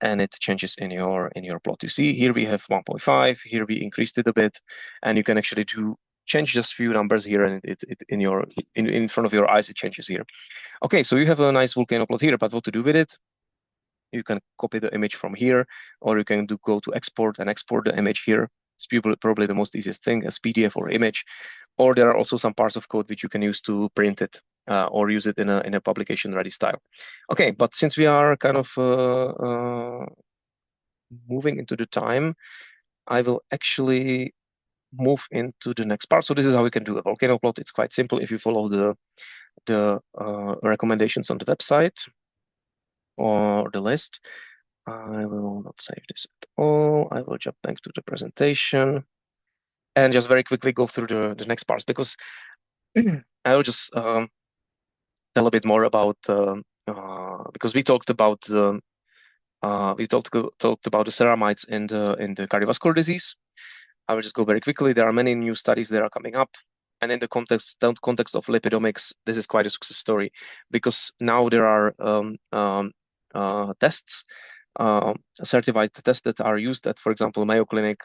and it changes in your plot. You see here we have 1.5. Here we increased it a bit, and you can actually change just a few numbers here, and it in front of your eyes it changes here. Okay, so you have a nice volcano plot here, but what to do with it? You can copy the image from here, or you can go to export and export the image here. It's probably the most easiest thing as PDF or image. Or there are also some parts of code which you can use to print it or use it in a publication-ready style. Okay, but since we are kind of moving into the time, I will actually move into the next part. So this is how we can do a volcano plot. It's quite simple if you follow the recommendations on the website or the list. I will not save this at all. I will jump back to the presentation and just very quickly go through the next parts, because I will just tell a bit more about because we talked about the ceramides in the cardiovascular disease. I will just go very quickly. There are many new studies that are coming up, and in the context of lipidomics, this is quite a success story, because now there are tests, certified tests that are used at, for example, Mayo Clinic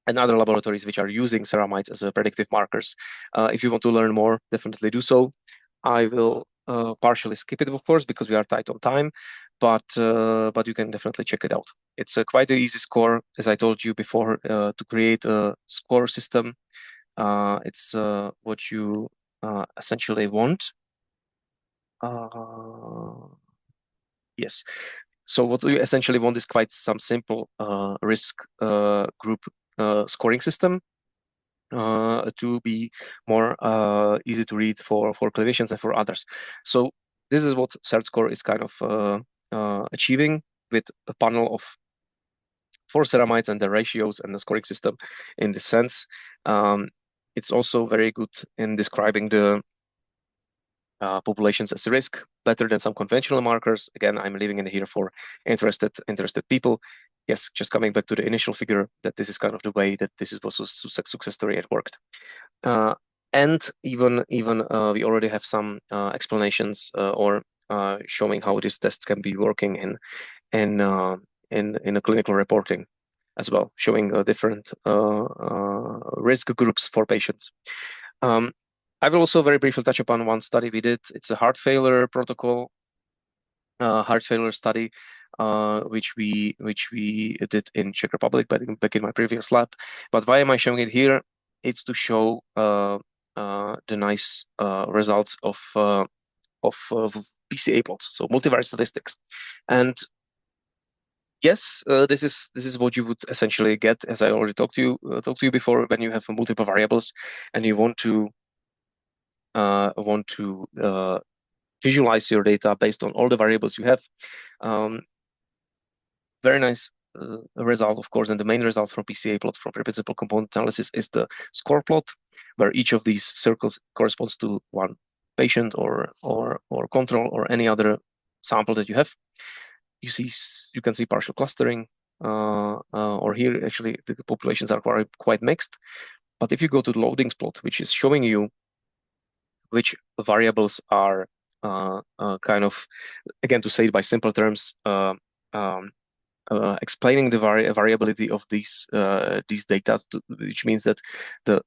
and other laboratories which are using ceramides as a predictive markers. If you want to learn more, definitely do so. I will partially skip it, of course, because we are tight on time, but you can definitely check it out. It's quite an easy score, as I told you before, to create a score system. It's what you essentially want. Yes. So what you essentially want is quite some simple risk group scoring system to be more easy to read for clinicians and for others. So this is what CertScore is kind of achieving with a panel of 4 ceramides and the ratios and the scoring system in this sense. It's also very good in describing the populations as risk, better than some conventional markers. Again, I'm leaving it here for interested people. Yes, just coming back to the initial figure, that this is kind of the way that this was a success story. It worked, and even we already have some explanations or showing how these tests can be working in a clinical reporting as well, showing different risk groups for patients. I will also very briefly touch upon one study we did. It's a heart failure protocol, heart failure study, which we did in Czech Republic back in my previous lab. But why am I showing it here? It's to show the nice results of PCA plots, so multivariate statistics. And Yes, this is what you would essentially get, as I already talked to you before, when you have multiple variables and you want to visualize your data based on all the variables you have. Very nice result, of course, and the main result from PCA plot from principal component analysis is the score plot, where each of these circles corresponds to one patient or control or any other sample that you have. You can see partial clustering, or here actually the populations are quite mixed. But if you go to the loadings plot, which is showing you which variables are kind of, again, to say it by simple terms, explaining the variability of these data, which means that the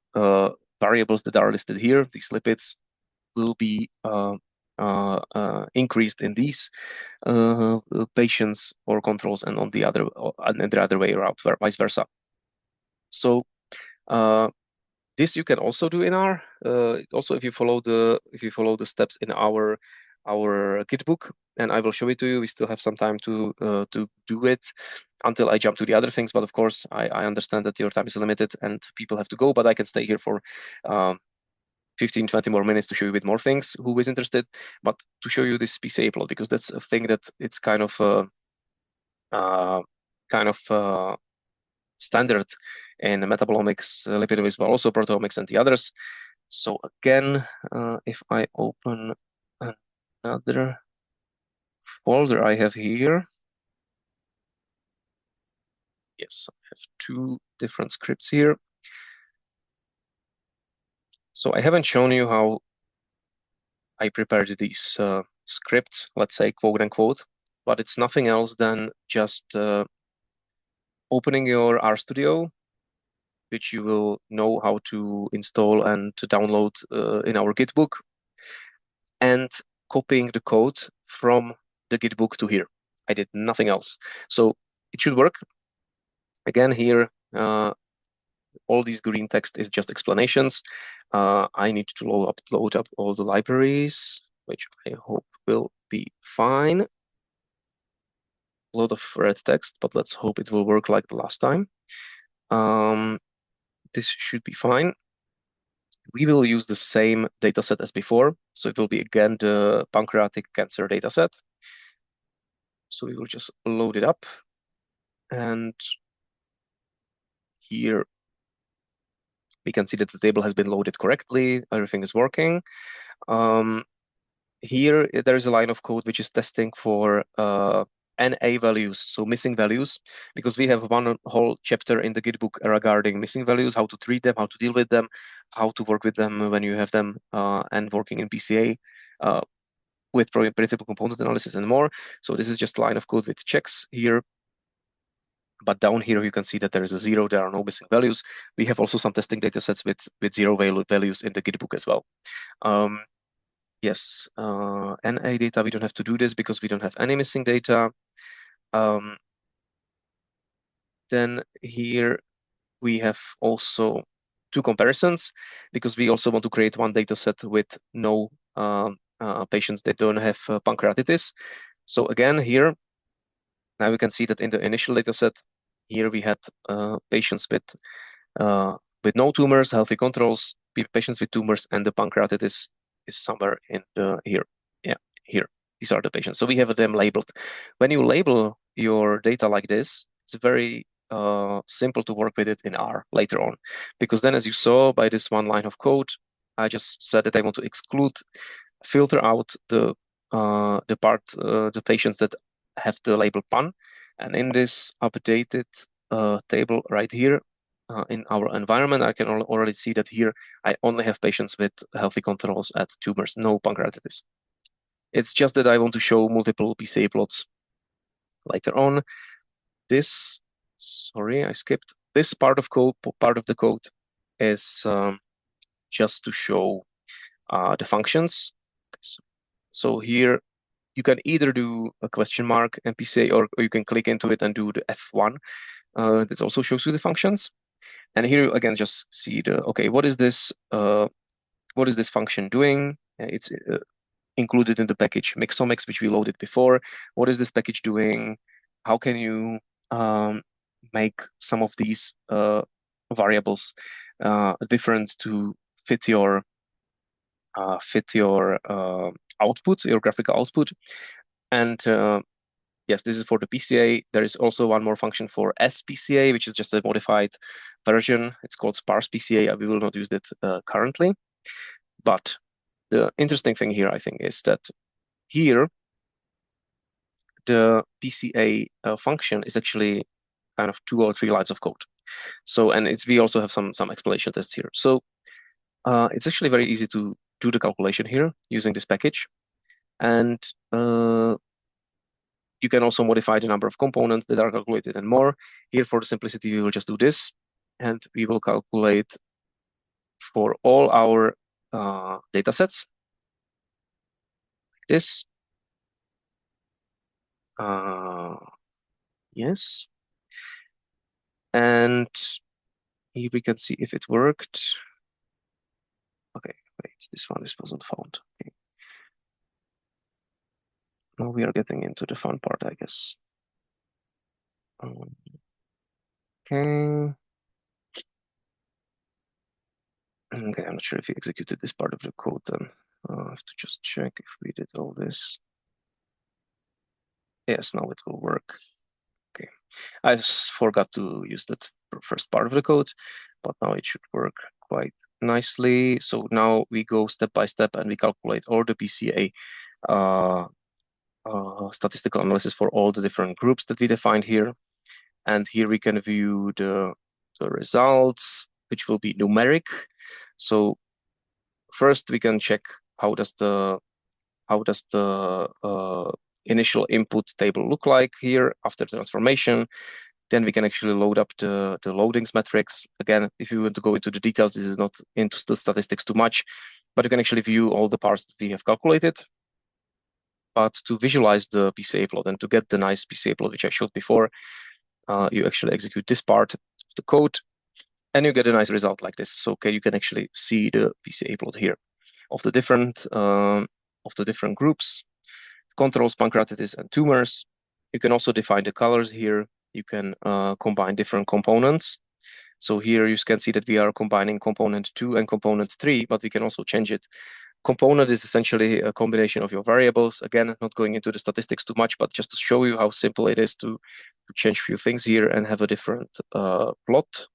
variables that are listed here, these lipids, will be increased in these patients or controls, and on the other way around, vice versa. So this you can also do in R. Also, if you follow the steps in our Gitbook, and I will show it to you. We still have some time to do it until I jump to the other things. But of course, I understand that your time is limited and people have to go. But I can stay here for 15, 20 more minutes to show you a bit more things, who is interested. But to show you this PCA plot, because that's a thing that it's kind of standard in metabolomics, lipidomics, but also proteomics and the others. So again, if I open another folder I have here, yes, I have two different scripts here. So I haven't shown you how I prepared these scripts, let's say, quote unquote, but it's nothing else than just opening your RStudio, which you will know how to install and to download in our Gitbook, and copying the code from the Gitbook to here. I did nothing else. So it should work. Again, here, all these green text is just explanations. I need to load up all the libraries, which I hope will be fine. A lot of red text, but let's hope it will work like the last time. This should be fine. We will use the same dataset as before. So it will be, again, the pancreatic cancer dataset. So we will just load it up. And here we can see that the table has been loaded correctly. Everything is working. Here, there is a line of code which is testing for NA values, so missing values, because we have one whole chapter in the Gitbook regarding missing values, how to treat them, how to deal with them, how to work with them when you have them, and working in PCA with principal component analysis and more. So this is just a line of code with checks here. But down here, you can see that there is a 0. There are no missing values. We have also some testing data sets with 0 values in the Gitbook as well. Yes, NA data, we don't have to do this because we don't have any missing data. Then here we have also two comparisons, because we also want to create one data set with no patients that don't have pancreatitis. So again, here, now we can see that in the initial data set, here we had patients with no tumors, healthy controls, patients with tumors, and the pancreatitis is somewhere in here. Yeah, here. These are the patients. So we have them labeled. When you label your data like this, it's very simple to work with it in R later on. Because then, as you saw by this one line of code, I just said that I want to filter out the patients that have the label PAN. And in this updated table right here, in our environment, I can already see that here I only have patients with healthy controls at tumors, no pancreatitis. It's just that I want to show multiple PCA plots later on. Sorry, I skipped. This part of the code is just to show the functions. So here you can either do a question mark and PCA, or you can click into it and do the F1. This also shows you the functions. And here again, just see what is this function doing? It's included in the package Mixomics, which we loaded before. What is this package doing? how can you make some of these variables different to fit your output, your graphical output. And yes, this is for the PCA. There is also one more function for SPCA, which is just a modified version. It's called sparse PCA. We will not use it currently. But the interesting thing here, I think, is that here the PCA function is actually kind of 2 or 3 lines of code. So, and we also have some explanation tests here. So it's actually very easy to do the calculation here using this package. And you can also modify the number of components that are calculated and more. Here, for the simplicity, we will just do this, and we will calculate for all our data sets like this. Yes. And here we can see if it worked. Okay, wait, this wasn't found. Okay. Now we are getting into the fun part, I guess. Okay. Okay, I'm not sure if we executed this part of the code then. I have to just check if we did all this. Yes, now it will work. Okay, I forgot to use that first part of the code, but now it should work quite nicely. So now we go step by step and we calculate all the PCA statistical analysis for all the different groups that we defined here. And here we can view the results, which will be numeric. So first we can check how does the initial input table look like here after transformation. Then we can actually load up the loadings metrics. Again, if you want to go into the details, this is not into the statistics too much, but you can actually view all the parts that we have calculated. But to visualize the PCA plot and to get the nice PCA plot, which I showed before, you actually execute this part of the code, and you get a nice result like this. So okay, you can actually see the PCA plot here of the different groups, controls, pancreatitis, and tumors. You can also define the colors here. You can combine different components. So here you can see that we are combining component 2 and component 3, but we can also change it. Component is essentially a combination of your variables. Again, not going into the statistics too much, but just to show you how simple it is to change a few things here and have a different plot.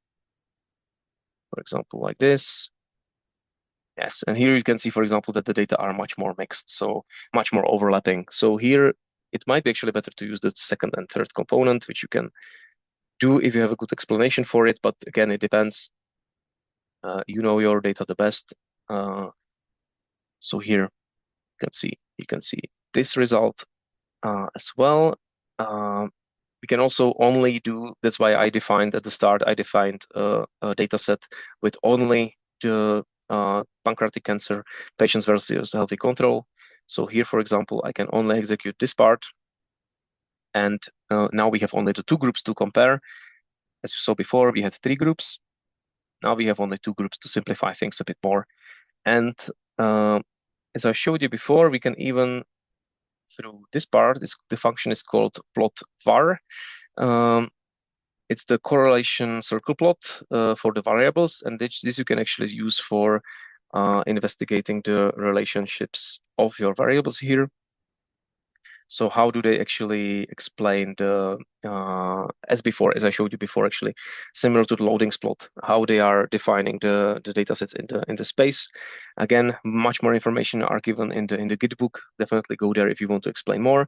For example, like this. Yes, and here you can see, for example, that the data are much more mixed, so much more overlapping. So here it might be actually better to use the second and third component, which you can do if you have a good explanation for it. But again, it depends. You know your data the best. So here you can see this result as well. We can also only do, that's why I defined at the start, I defined a data set with only the pancreatic cancer patients versus healthy control. So here, for example, I can only execute this part. And now we have only the 2 groups to compare. As you saw before, we had 3 groups. Now we have only 2 groups to simplify things a bit more. And as I showed you before, we can even, through this part, the function is called plot var. It's the correlation circle plot for the variables, and this you can actually use for investigating the relationships of your variables here. So how do they actually explain the, as I showed you before, actually, similar to the loadings plot, how they are defining the data sets in the space. Again, much more information are given in the Git book. Definitely go there if you want to explain more.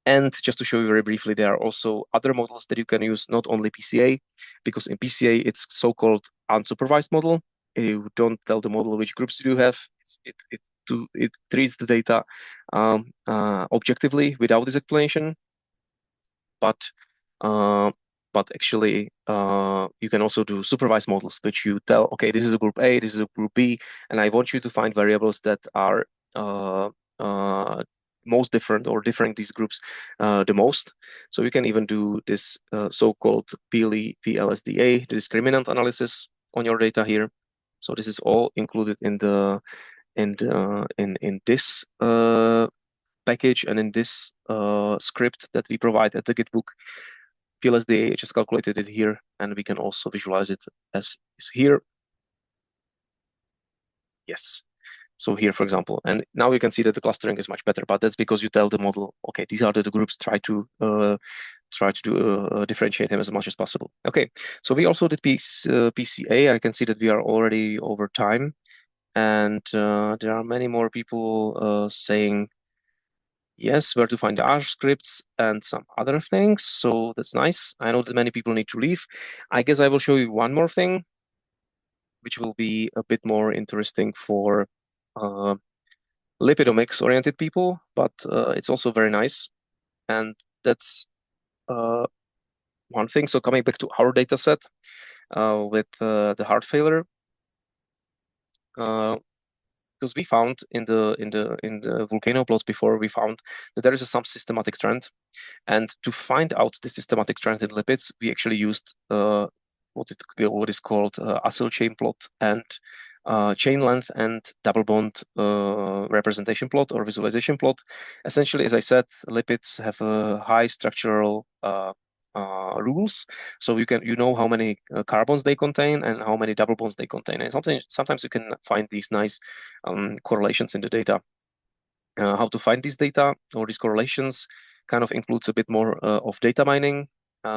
And just to show you very briefly, there are also other models that you can use, not only PCA, because in PCA, it's so-called unsupervised model. You don't tell the model which groups you have. It treats the data objectively without this explanation. But actually, you can also do supervised models, which you tell, okay, this is a group A, this is a group B, and I want you to find variables that are most different or differing these groups the most. So you can even do this so-called PLSDA, the discriminant analysis on your data here. So this is all included in this package and in this script that we provide at the Gitbook. PLSDA just calculated it here, and we can also visualize it as is here. Yes. So here, for example, and now you can see that the clustering is much better, but that's because you tell the model, okay, these are the groups, try to differentiate them as much as possible. Okay, so we also did PCA. I can see that we are already over time, and there are many more people saying yes, where to find the R scripts and some other things. So that's nice. I know that many people need to leave. I guess I will show you one more thing, which will be a bit more interesting for lipidomics oriented people, but it's also very nice. And that's one thing. So coming back to our data set with the heart failure, because we found in the volcano plots before, we found that there is some systematic trend, and to find out the systematic trend in lipids, we actually used what is called acyl chain plot and chain length and double bond representation plot or visualization plot. Essentially, as I said, lipids have a high structural rules, so you know how many carbons they contain and how many double bonds they contain, and sometimes you can find these nice correlations in the data. How to find these data or these correlations kind of includes a bit more of data mining,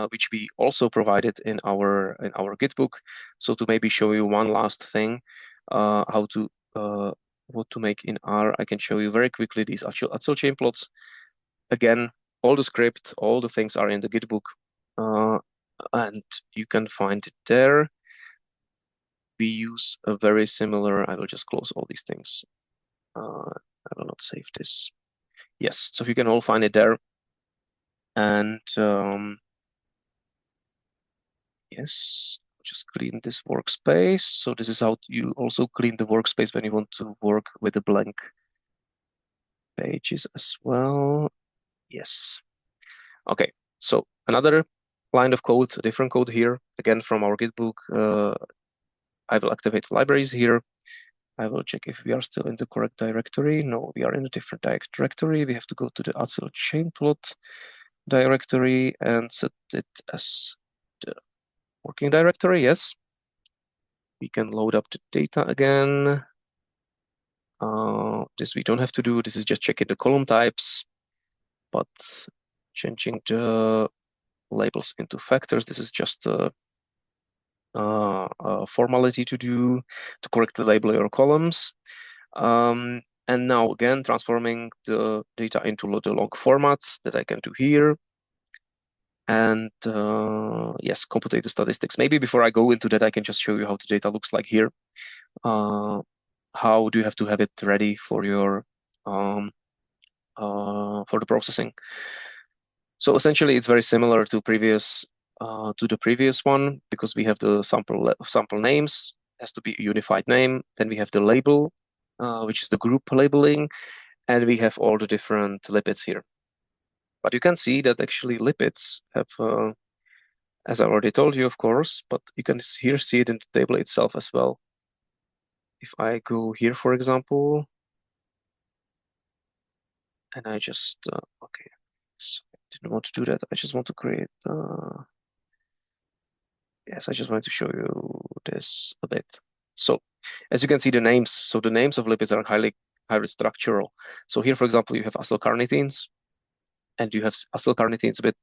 which we also provided in our Gitbook. So to maybe show you one last thing, what to make in R, I can show you very quickly these actual acyl chain plots. Again, all the script, all the things are in the Gitbook, and you can find it there. We use a very similar, I will just close all these things. I will not save this. Yes, so you can all find it there. And yes, just clean this workspace. So this is how you also clean the workspace when you want to work with the blank pages as well. Yes. Okay, so another line of code, a different code here, again from our Gitbook. I will activate libraries here. I will check if we are still in the correct directory. No, we are in a different directory. We have to go to the acyl chain plot directory and set it as the working directory. Yes. We can load up the data again. This we don't have to do. This is just checking the column types, but changing the labels into factors. This is just a formality to do to correctly label your columns. And now again, transforming the data into the log format that I can do here. And yes, compute the statistics. Maybe before I go into that, I can just show you how the data looks like here. How do you have to have it ready for your for the processing? So essentially, it's very similar to the previous one, because we have the sample names. It has to be a unified name. Then we have the label, which is the group labeling, and we have all the different lipids here. But you can see that actually lipids have, as I already told you, of course, but you can here see it in the table itself as well. If I go here, for example, and I just, okay, so I didn't want to do that. I just want to create, yes, I just wanted to show you this a bit. So as you can see, the names, so the names of lipids are highly structural. So here, for example, you have acylcarnitines, and you have acylcarnitines with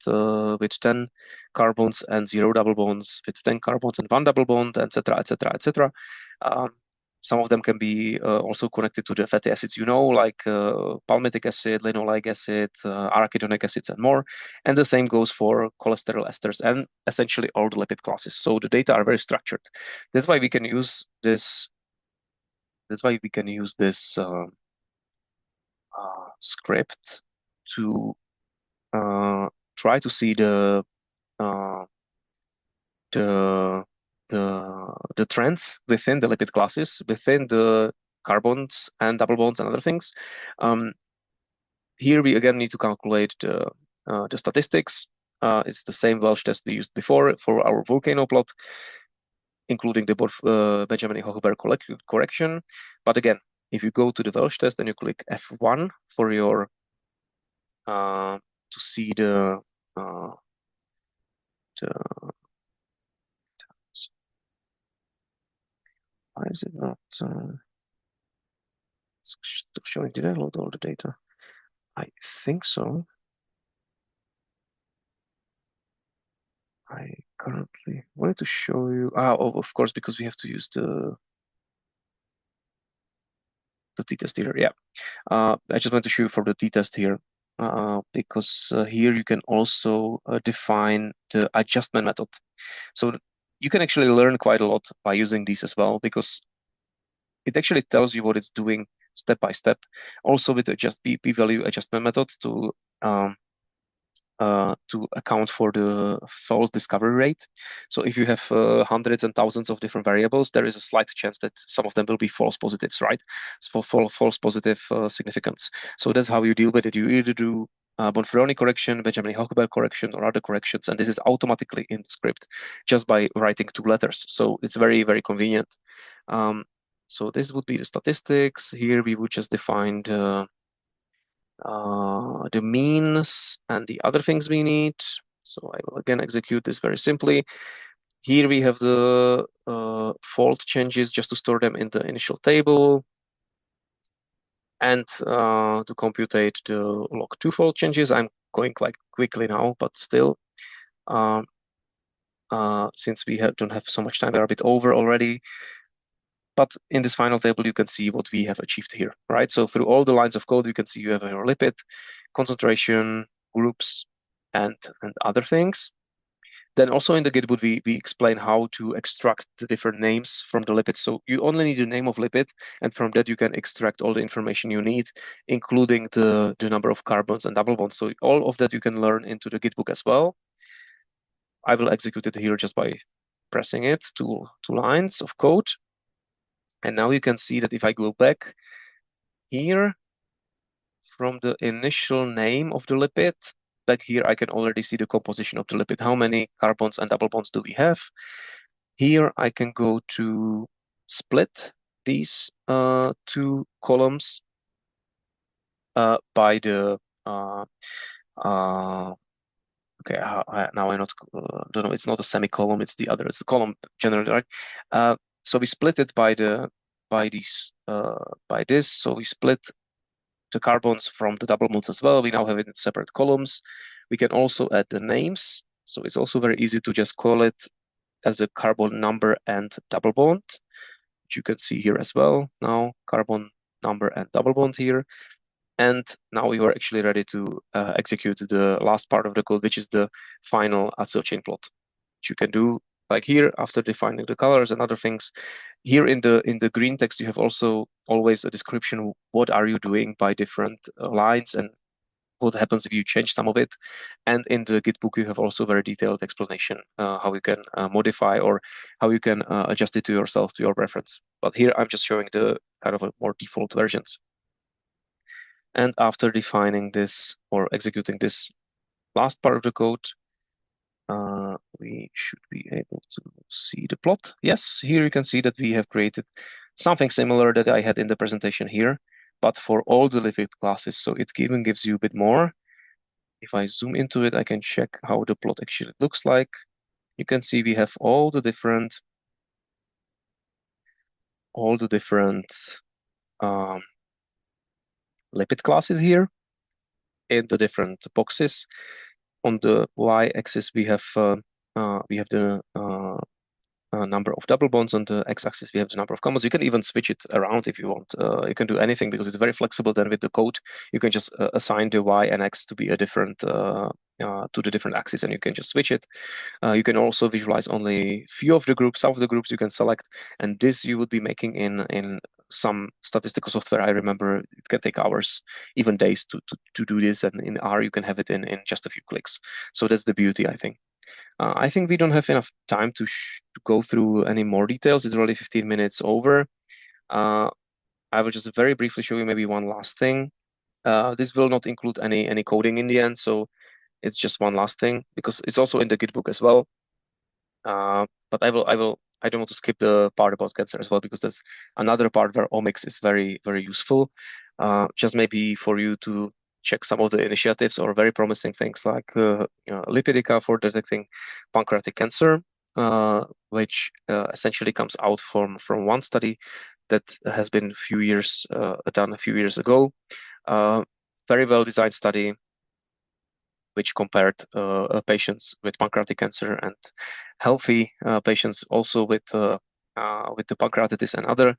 10 carbons and 0 double bonds, with 10 carbons and 1 double bond, etc., etc., etc. Some of them can be also connected to the fatty acids, like palmitic acid, linoleic acid, arachidonic acids, and more. And the same goes for cholesterol esters and essentially all the lipid classes. So the data are very structured. That's why we can use this. That's why we can use this script to try to see the trends within the lipid classes, within the carbons and double bonds and other things. Here we again need to calculate the statistics. It's the same Welsh test we used before for our volcano plot, including the Benjamin-Hochberg correction. But again, if you go to the Welsh test and you click F1 for your to see the why is it not still showing? Did I load all the data? I think so. I currently wanted to show you. Oh, of course, because we have to use the t-test here. Yeah. I just want to show you for the t-test here, because here you can also define the adjustment method. So you can actually learn quite a lot by using these as well, because it actually tells you what it's doing step by step. Also with the p-value adjustment method to account for the false discovery rate. So if you have hundreds and thousands of different variables, there is a slight chance that some of them will be false positives, right? So for false positive significance. So that's how you deal with it. You either do Bonferroni correction, Benjamin-Hochberg correction, or other corrections, and this is automatically in the script just by writing 2 letters. So it's very, very convenient. So this would be the statistics. Here we would just define the means and the other things we need. So I will again execute this very simply. Here we have the fault changes just to store them in the initial table, and to computate the log2 fault changes. I'm going quite quickly now, but still, since we don't have so much time, we're a bit over already. But in this final table, you can see what we have achieved here, right? So through all the lines of code, you can see you have your lipid, concentration, groups, and other things. Then also in the Gitboot, we explain how to extract the different names from the lipid. So you only need the name of lipid, and from that you can extract all the information you need, including the number of carbons and double bonds. So all of that you can learn into the Gitbook as well. I will execute it here just by pressing it, two lines of code. And now you can see that if I go back here from the initial name of the lipid, back here I can already see the composition of the lipid. How many carbons and double bonds do we have? Here I can go to split these 2 columns by the okay, now I don't know, it's not a semicolon, it's the other, it's the column generally, right? So we split it by this. So we split the carbons from the double bonds as well. We now have it in separate columns. We can also add the names. So it's also very easy to just call it as a carbon number and double bond, which you can see here as well. Now carbon number and double bond here. And now we are actually ready to execute the last part of the code, which is the final acyl chain plot, which you can do like here after defining the colors and other things. Here in the green text, you have also always a description. What are you doing by different lines and what happens if you change some of it. And in the Gitbook, you have also very detailed explanation how you can modify or how you can adjust it to yourself, to your preference. But here I'm just showing the kind of a more default versions. And after defining this or executing this last part of the code, we should be able to see the plot. Yes, here you can see that we have created something similar that I had in the presentation here, but for all the lipid classes. So it even gives you a bit more. If I zoom into it, I can check how the plot actually looks like. You can see we have all the different lipid classes here in the different boxes. On the y-axis, we have the number of double bonds. On the x-axis, we have the number of commas. You can even switch it around if you want. You can do anything because it's very flexible. Then with the code, you can just assign the y and x to be a different to the different axes, and you can just switch it. You can also visualize only few of the groups. Some of the groups you can select, and this you would be making in some statistical software. I remember it can take hours, even days to do this, and in R you can have it in just a few clicks. So that's the beauty, I think. I think we don't have enough time to go through any more details. It's already 15 minutes over. I will just very briefly show you maybe one last thing. This will not include any coding in the end, so it's just one last thing because it's also in the Gitbook as well. But I don't want to skip the part about cancer as well because that's another part where omics is very, very useful. Just maybe for you to check some of the initiatives or very promising things like Lipidica for detecting pancreatic cancer, which essentially comes out from one study that has been done a few years ago. Very well designed study, which compared patients with pancreatic cancer and healthy patients also with the pancreatitis and other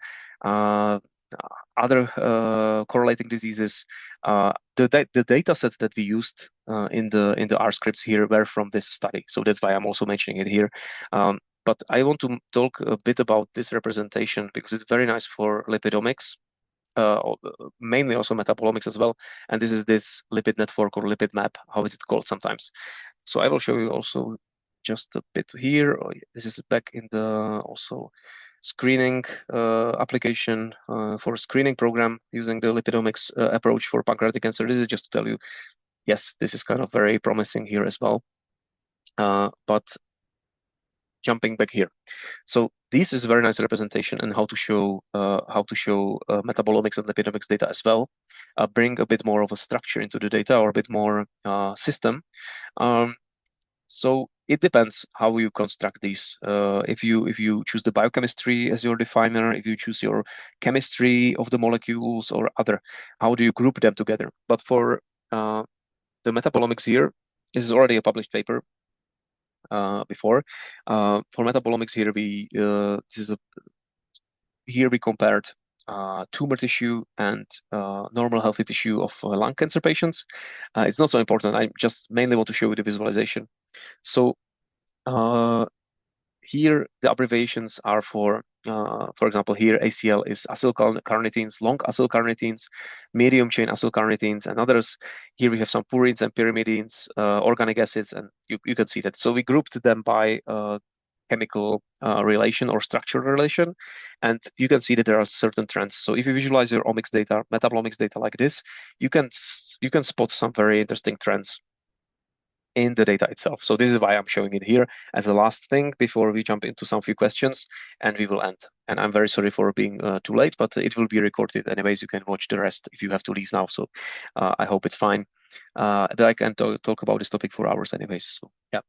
correlating diseases. The data set that we used in the R scripts here were from this study, so that's why I'm also mentioning it here. But I want to talk a bit about this representation because it's very nice for lipidomics, mainly also metabolomics as well. And this is this lipid network or lipid map, how is it called sometimes. So I will show you also just a bit here. This is back in the also screening application for a screening program using the lipidomics approach for pancreatic cancer. This is just to tell you, yes, this is kind of very promising here as well. But jumping back here. So this is a very nice representation and how to show metabolomics and lipidomics data as well. Bring a bit more of a structure into the data or a bit more system. So it depends how you construct these. If you choose the biochemistry as your definer, if you choose your chemistry of the molecules or other, how do you group them together? But for the metabolomics here, this is already a published paper before. For metabolomics here, here we compared tumor tissue and normal healthy tissue of lung cancer patients. It's not so important. I just mainly want to show you the visualization. So here the abbreviations are for example, here ACL is acylcarnitines, long acylcarnitines, medium chain acylcarnitines, and others. Here we have some purines and pyrimidines, organic acids, and you can see that. So we grouped them by chemical relation or structural relation, and you can see that there are certain trends. So if you visualize your omics data, metabolomics data like this, you can spot some very interesting trends in the data itself. So this is why I'm showing it here as a last thing before we jump into some few questions and we will end. And I'm very sorry for being too late, but it will be recorded anyways. You can watch the rest if you have to leave now. So I hope it's fine. But I can talk about this topic for hours anyways. So yeah,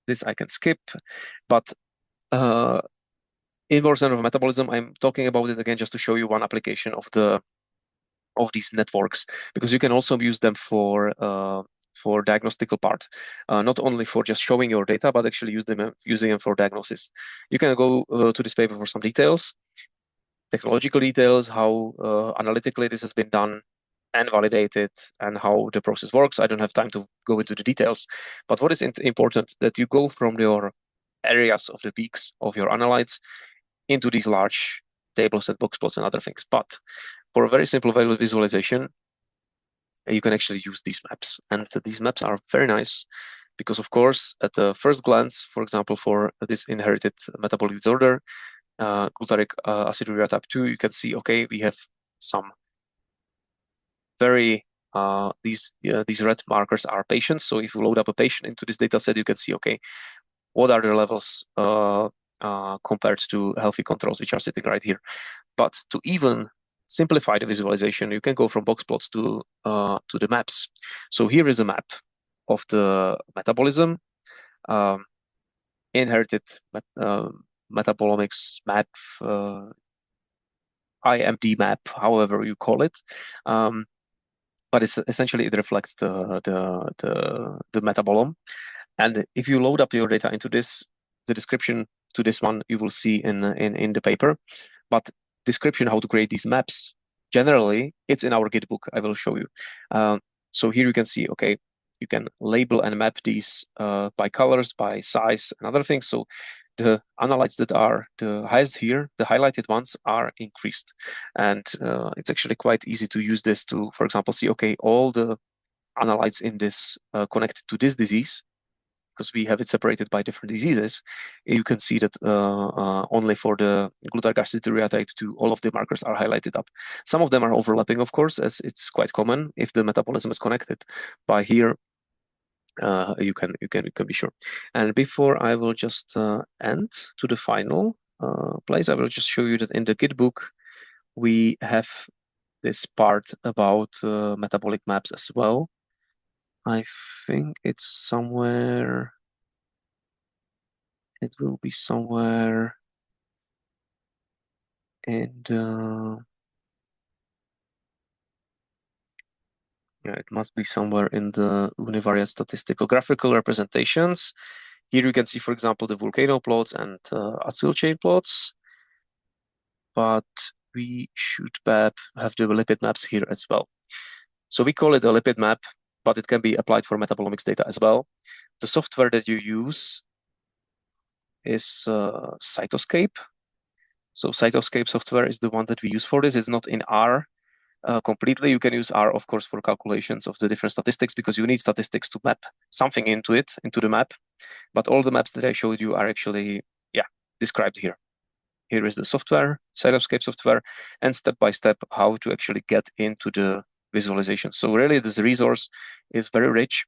this I can skip, but inverse of metabolism, I'm talking about it again just to show you one application of these networks, because you can also use them for diagnostical part, not only for just showing your data, but actually using them for diagnosis. You can go to this paper for some details, technological details, how analytically this has been done and validated, and how the process works. I don't have time to go into the details, but what is important that you go from your areas of the peaks of your analytes into these large tables and box plots and other things. But for a very simple visualization, you can actually use these maps. And these maps are very nice because, of course, at the first glance, for example, for this inherited metabolic disorder, glutaric aciduria type 2, you can see, okay, we have some very, these red markers are patients. So if you load up a patient into this data set, you can see, okay, what are their levels compared to healthy controls, which are sitting right here. But to even simplify the visualization, you can go from box plots to the maps. So here is a map of the metabolism, inherited metabolomics map, IMD map, however you call it. But it's essentially it reflects the metabolome. And if you load up your data into this, the description to this one you will see in the paper. But description how to create these maps, generally, it's in our Git book. I will show you. So here you can see, okay, you can label and map these by colors, by size, and other things. So the analytes that are the highest here, the highlighted ones, are increased. And it's actually quite easy to use this to, for example, see, okay, all the analytes in this connected to this disease, because we have it separated by different diseases. You can see that only for the glutaric aciduria type 2, all of the markers are highlighted up. Some of them are overlapping, of course, as it's quite common if the metabolism is connected. By here, you can be sure. And before I will just end to the final place, I will just show you that in the Git book we have this part about metabolic maps as well. I think it's somewhere. It will be somewhere in the. Yeah, it must be somewhere in the univariate statistical graphical representations. Here you can see, for example, the volcano plots and acyl chain plots. But we should have the lipid maps here as well. So we call it a lipid map, but it can be applied for metabolomics data as well. The software that you use is Cytoscape. So Cytoscape software is the one that we use for this. It's not in R completely. You can use R, of course, for calculations of the different statistics because you need statistics to map something into it, into the map. But all the maps that I showed you are actually, described here. Here is the software, Cytoscape software, and step by step how to actually get into the visualization. So really, this resource is very rich,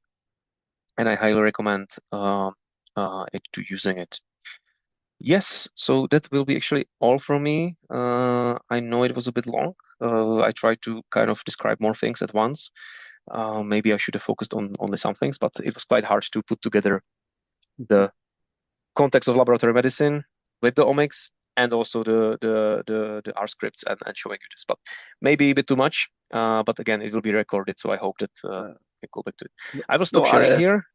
and I highly recommend it to using it. Yes, so that will be actually all from me. I know it was a bit long. I tried to kind of describe more things at once. Maybe I should have focused on only some things, but it was quite hard to put together the context of laboratory medicine with the omics and also the R scripts and showing you this, but maybe a bit too much. But again, it will be recorded, so I hope that I can go back to it. I will stop sharing Aleš, here.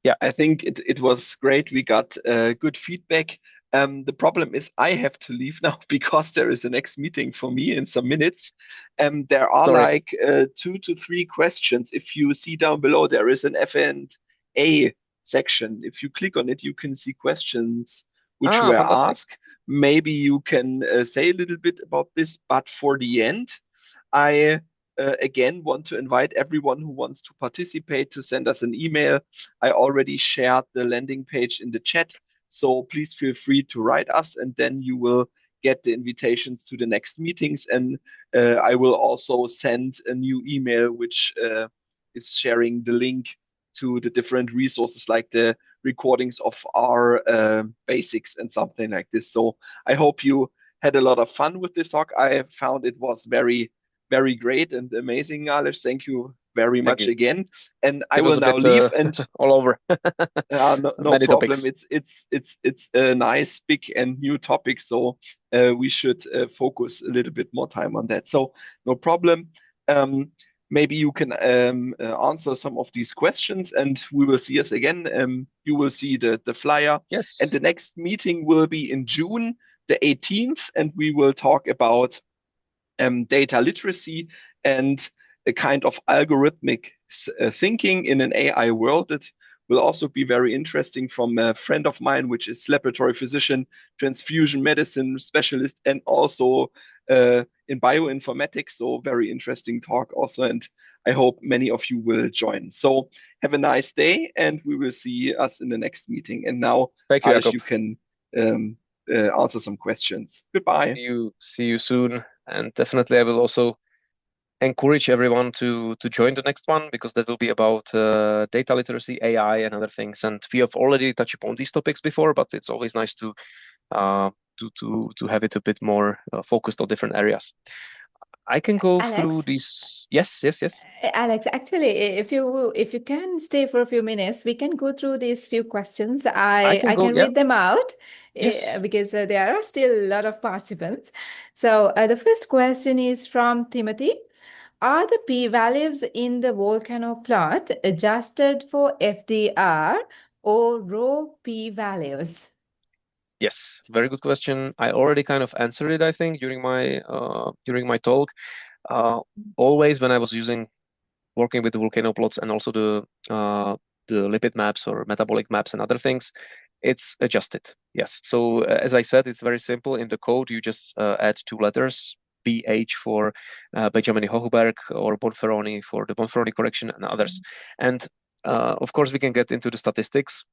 Yeah, I think it was great. We got good feedback. The problem is I have to leave now because there is the next meeting for me in some minutes. There are sorry. like 2 to 3 questions. If you see down below, there is an F&A section. If you click on it, you can see questions which were Fantastic. asked. Maybe you can say a little bit about this, but for the end, I again want to invite everyone who wants to participate to send us an email. I already shared the landing page in the chat, so please feel free to write us, and then you will get the invitations to the next meetings. And I will also send a new email which is sharing the link to the different resources like the recordings of our basics and something like this. So I hope you had a lot of fun with this talk. I found it was very, very great and amazing, Aleš. Thank you very much again. And I will now leave and all over. no Many problem. topics. It's a nice, big and new topic, so we should focus a little bit more time on that. So no problem. Maybe you can answer some of these questions, and we will see us again. You will see the flyer. Yes. And the next meeting will be in June the 18th, and we will talk about data literacy and a kind of algorithmic thinking in an AI world. That will also be very interesting from a friend of mine, which is laboratory physician, transfusion medicine specialist, and also in bioinformatics. So very interesting talk also, and I hope many of you will join. So have a nice day, and we will see us in the next meeting. And now, thank you, Aleš, Jakob. you can answer some questions. Goodbye. See you soon, and definitely I will also encourage everyone to join the next one because that will be about data literacy, AI, and other things. And we have already touched upon these topics before, but it's always nice to have it a bit more focused on different areas. I can go through these. Yes. Aleš, actually, if you can stay for a few minutes, we can go through these few questions. I can read them out because there are still a lot of participants. So the first question is from Timothy. Are the p-values in the volcano plot adjusted for FDR or raw p-values? Yes, very good question. I already kind of answered it, I think, during my talk. Always when I was working with the volcano plots and also the lipid maps or metabolic maps and other things, it's adjusted. Yes. So as I said, it's very simple. In the code, you just add 2 letters, BH for Benjamin-Hochberg or Bonferroni for the Bonferroni correction and others. And of course, we can get into the statistics.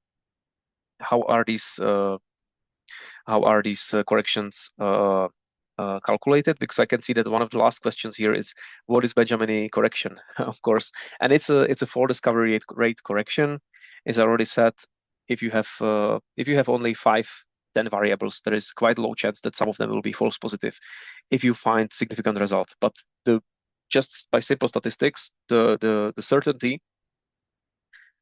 How are these corrections calculated? Because I can see that one of the last questions here is what is Benjamin correction, of course, and it's a for discovery rate correction. As I already said, if you have only 5-10 variables, there is quite a low chance that some of them will be false positive if you find significant result. But the just by simple statistics, the certainty,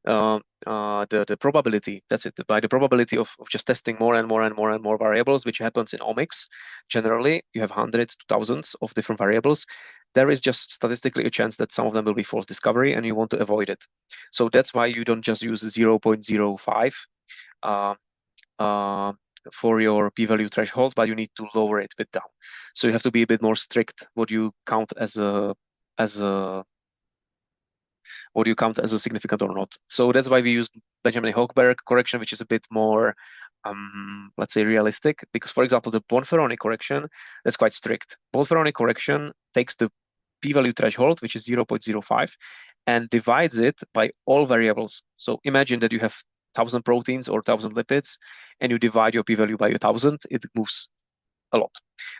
the probability, that's it, by the probability of just testing more and more and more and more variables, which happens in omics. Generally, you have hundreds to thousands of different variables. There is just statistically a chance that some of them will be false discovery, and you want to avoid it. So that's why you don't just use 0.05 for your p-value threshold, but you need to lower it a bit down. So you have to be a bit more strict what you count as a significant or not. So that's why we use Benjamin-Hochberg correction, which is a bit more, let's say, realistic. Because, for example, the Bonferroni correction, that's quite strict. Bonferroni correction takes the p-value threshold, which is 0.05, and divides it by all variables. So imagine that you have 1,000 proteins or 1,000 lipids, and you divide your p-value by 1,000, it moves a lot.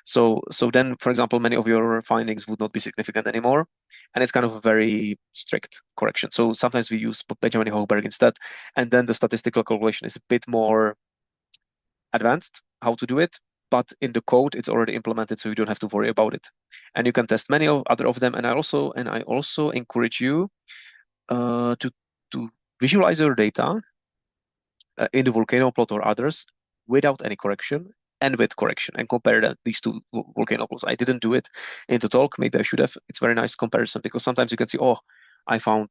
So then, for example, many of your findings would not be significant anymore, and it's kind of a very strict correction. So sometimes we use Benjamin-Hochberg instead, and then the statistical calculation is a bit more advanced, how to do it, but in the code it's already implemented, so you don't have to worry about it. And you can test many other of them. And I also encourage you to visualize your data in the volcano plot or others without any correction and with correction, and compare these two volcano plots. I didn't do it in the talk. Maybe I should have. It's very nice comparison, because sometimes you can see, oh, I found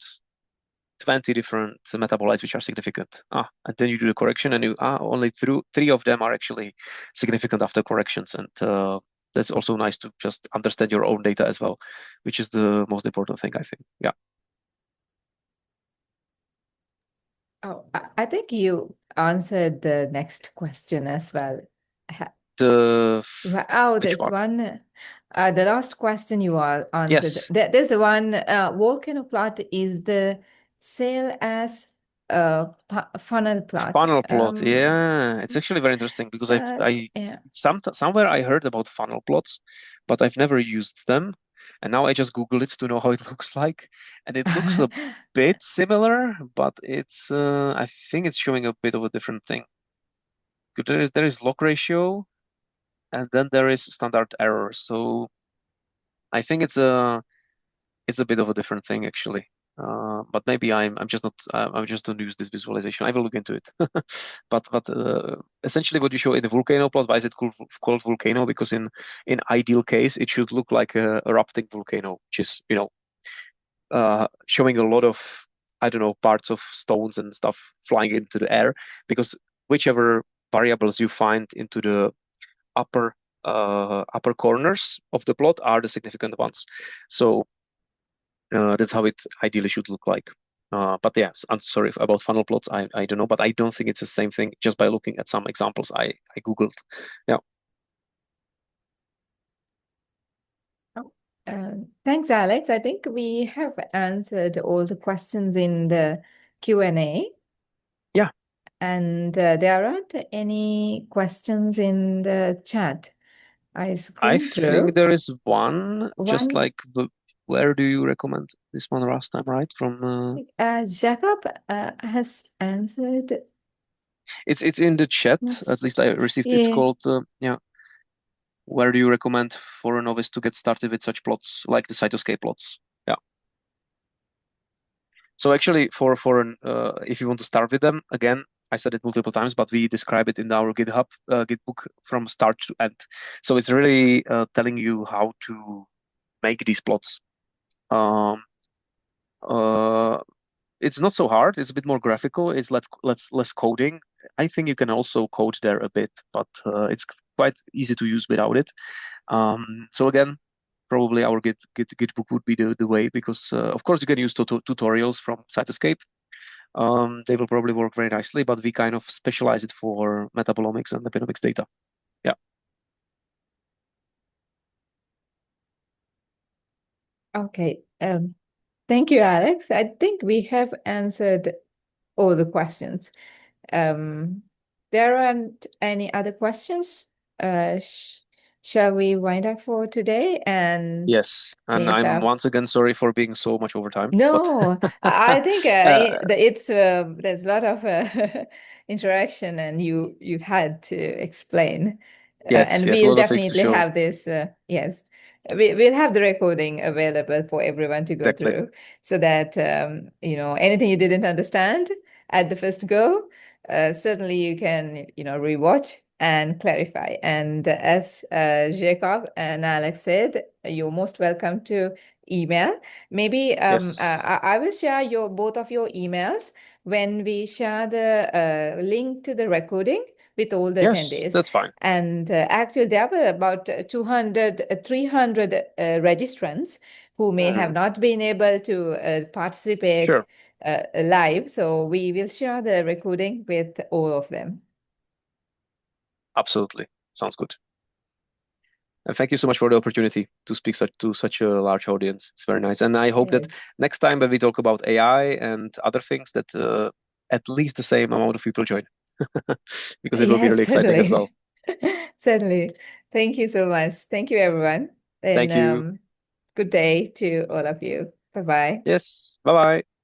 20 different metabolites which are significant. And then you do the correction, and you only three of them are actually significant after corrections. And that's also nice to just understand your own data as well, which is the most important thing, I think. Yeah. Oh, I think you answered the next question as well. There's one. The last question you are answered. Yes. There's one volcano plot is the same as funnel plot. Funnel plot, yeah, it's actually very interesting, because somewhere I heard about funnel plots, but I've never used them. And now I just Googled it to know how it looks like, and it looks a bit similar, but it's I think it's showing a bit of a different thing. There is log ratio, and then there is standard error. So I think it's a bit of a different thing, actually. But maybe I'm just don't use this visualization. I will look into it. But essentially, what you show in the volcano plot, why is it called volcano? Because in ideal case, it should look like a erupting volcano, which is showing a lot of, I don't know, parts of stones and stuff flying into the air. Because whichever variables you find into the upper corners of the plot are the significant ones. So that's how it ideally should look like. But yes, I'm sorry about funnel plots. I don't know, but I don't think it's the same thing just by looking at some examples I Googled. Yeah. Thanks, Alex. I think we have answered all the questions in the Q&A. Yeah. And there aren't any questions in the chat. I think there is one. Just like, where do you recommend this one last time, right? From Jakob has answered. It's in the chat. At least I received. It's called where do you recommend for a novice to get started with such plots like the cytoscape plots? Yeah. So actually, if you want to start with them, again, I said it multiple times, but we describe it in our GitHub Gitbook from start to end. So it's really telling you how to make these plots. It's not so hard. It's a bit more graphical. It's less coding. I think you can also code there a bit, but it's quite easy to use without it. So again, probably our Gitbook would be the way, because of course you can use tutorials from Cytoscape. They will probably work very nicely, but we kind of specialize it for metabolomics and omics-data. Yeah. Okay. Thank you, Alex. I think we have answered all the questions. There aren't any other questions. Shall we wind up for today? And yes, and I'm once again sorry for being so much over time. No, I think it's there's a lot of interaction, and you had to explain. Yes, and yes, we'll definitely have this. Yes, we'll have the recording available for everyone to go through, so that anything you didn't understand at the first go, certainly you can rewatch and clarify. And as Jakob and Aleš said, you're most welcome to email. Maybe I will share both of your emails when we share the link to the recording with all the attendees. Yes, that's fine. And actually, there were about 300 registrants who may have not been able to participate live. So we will share the recording with all of them. Absolutely. Sounds good. And thank you so much for the opportunity to speak to such a large audience. It's very nice. And I hope that next time when we talk about AI and other things, that at least the same amount of people join. Because it will be really exciting as well. Certainly. Thank you so much. Thank you, everyone. And thank you. Good day to all of you. Bye-bye. Yes. Bye-bye.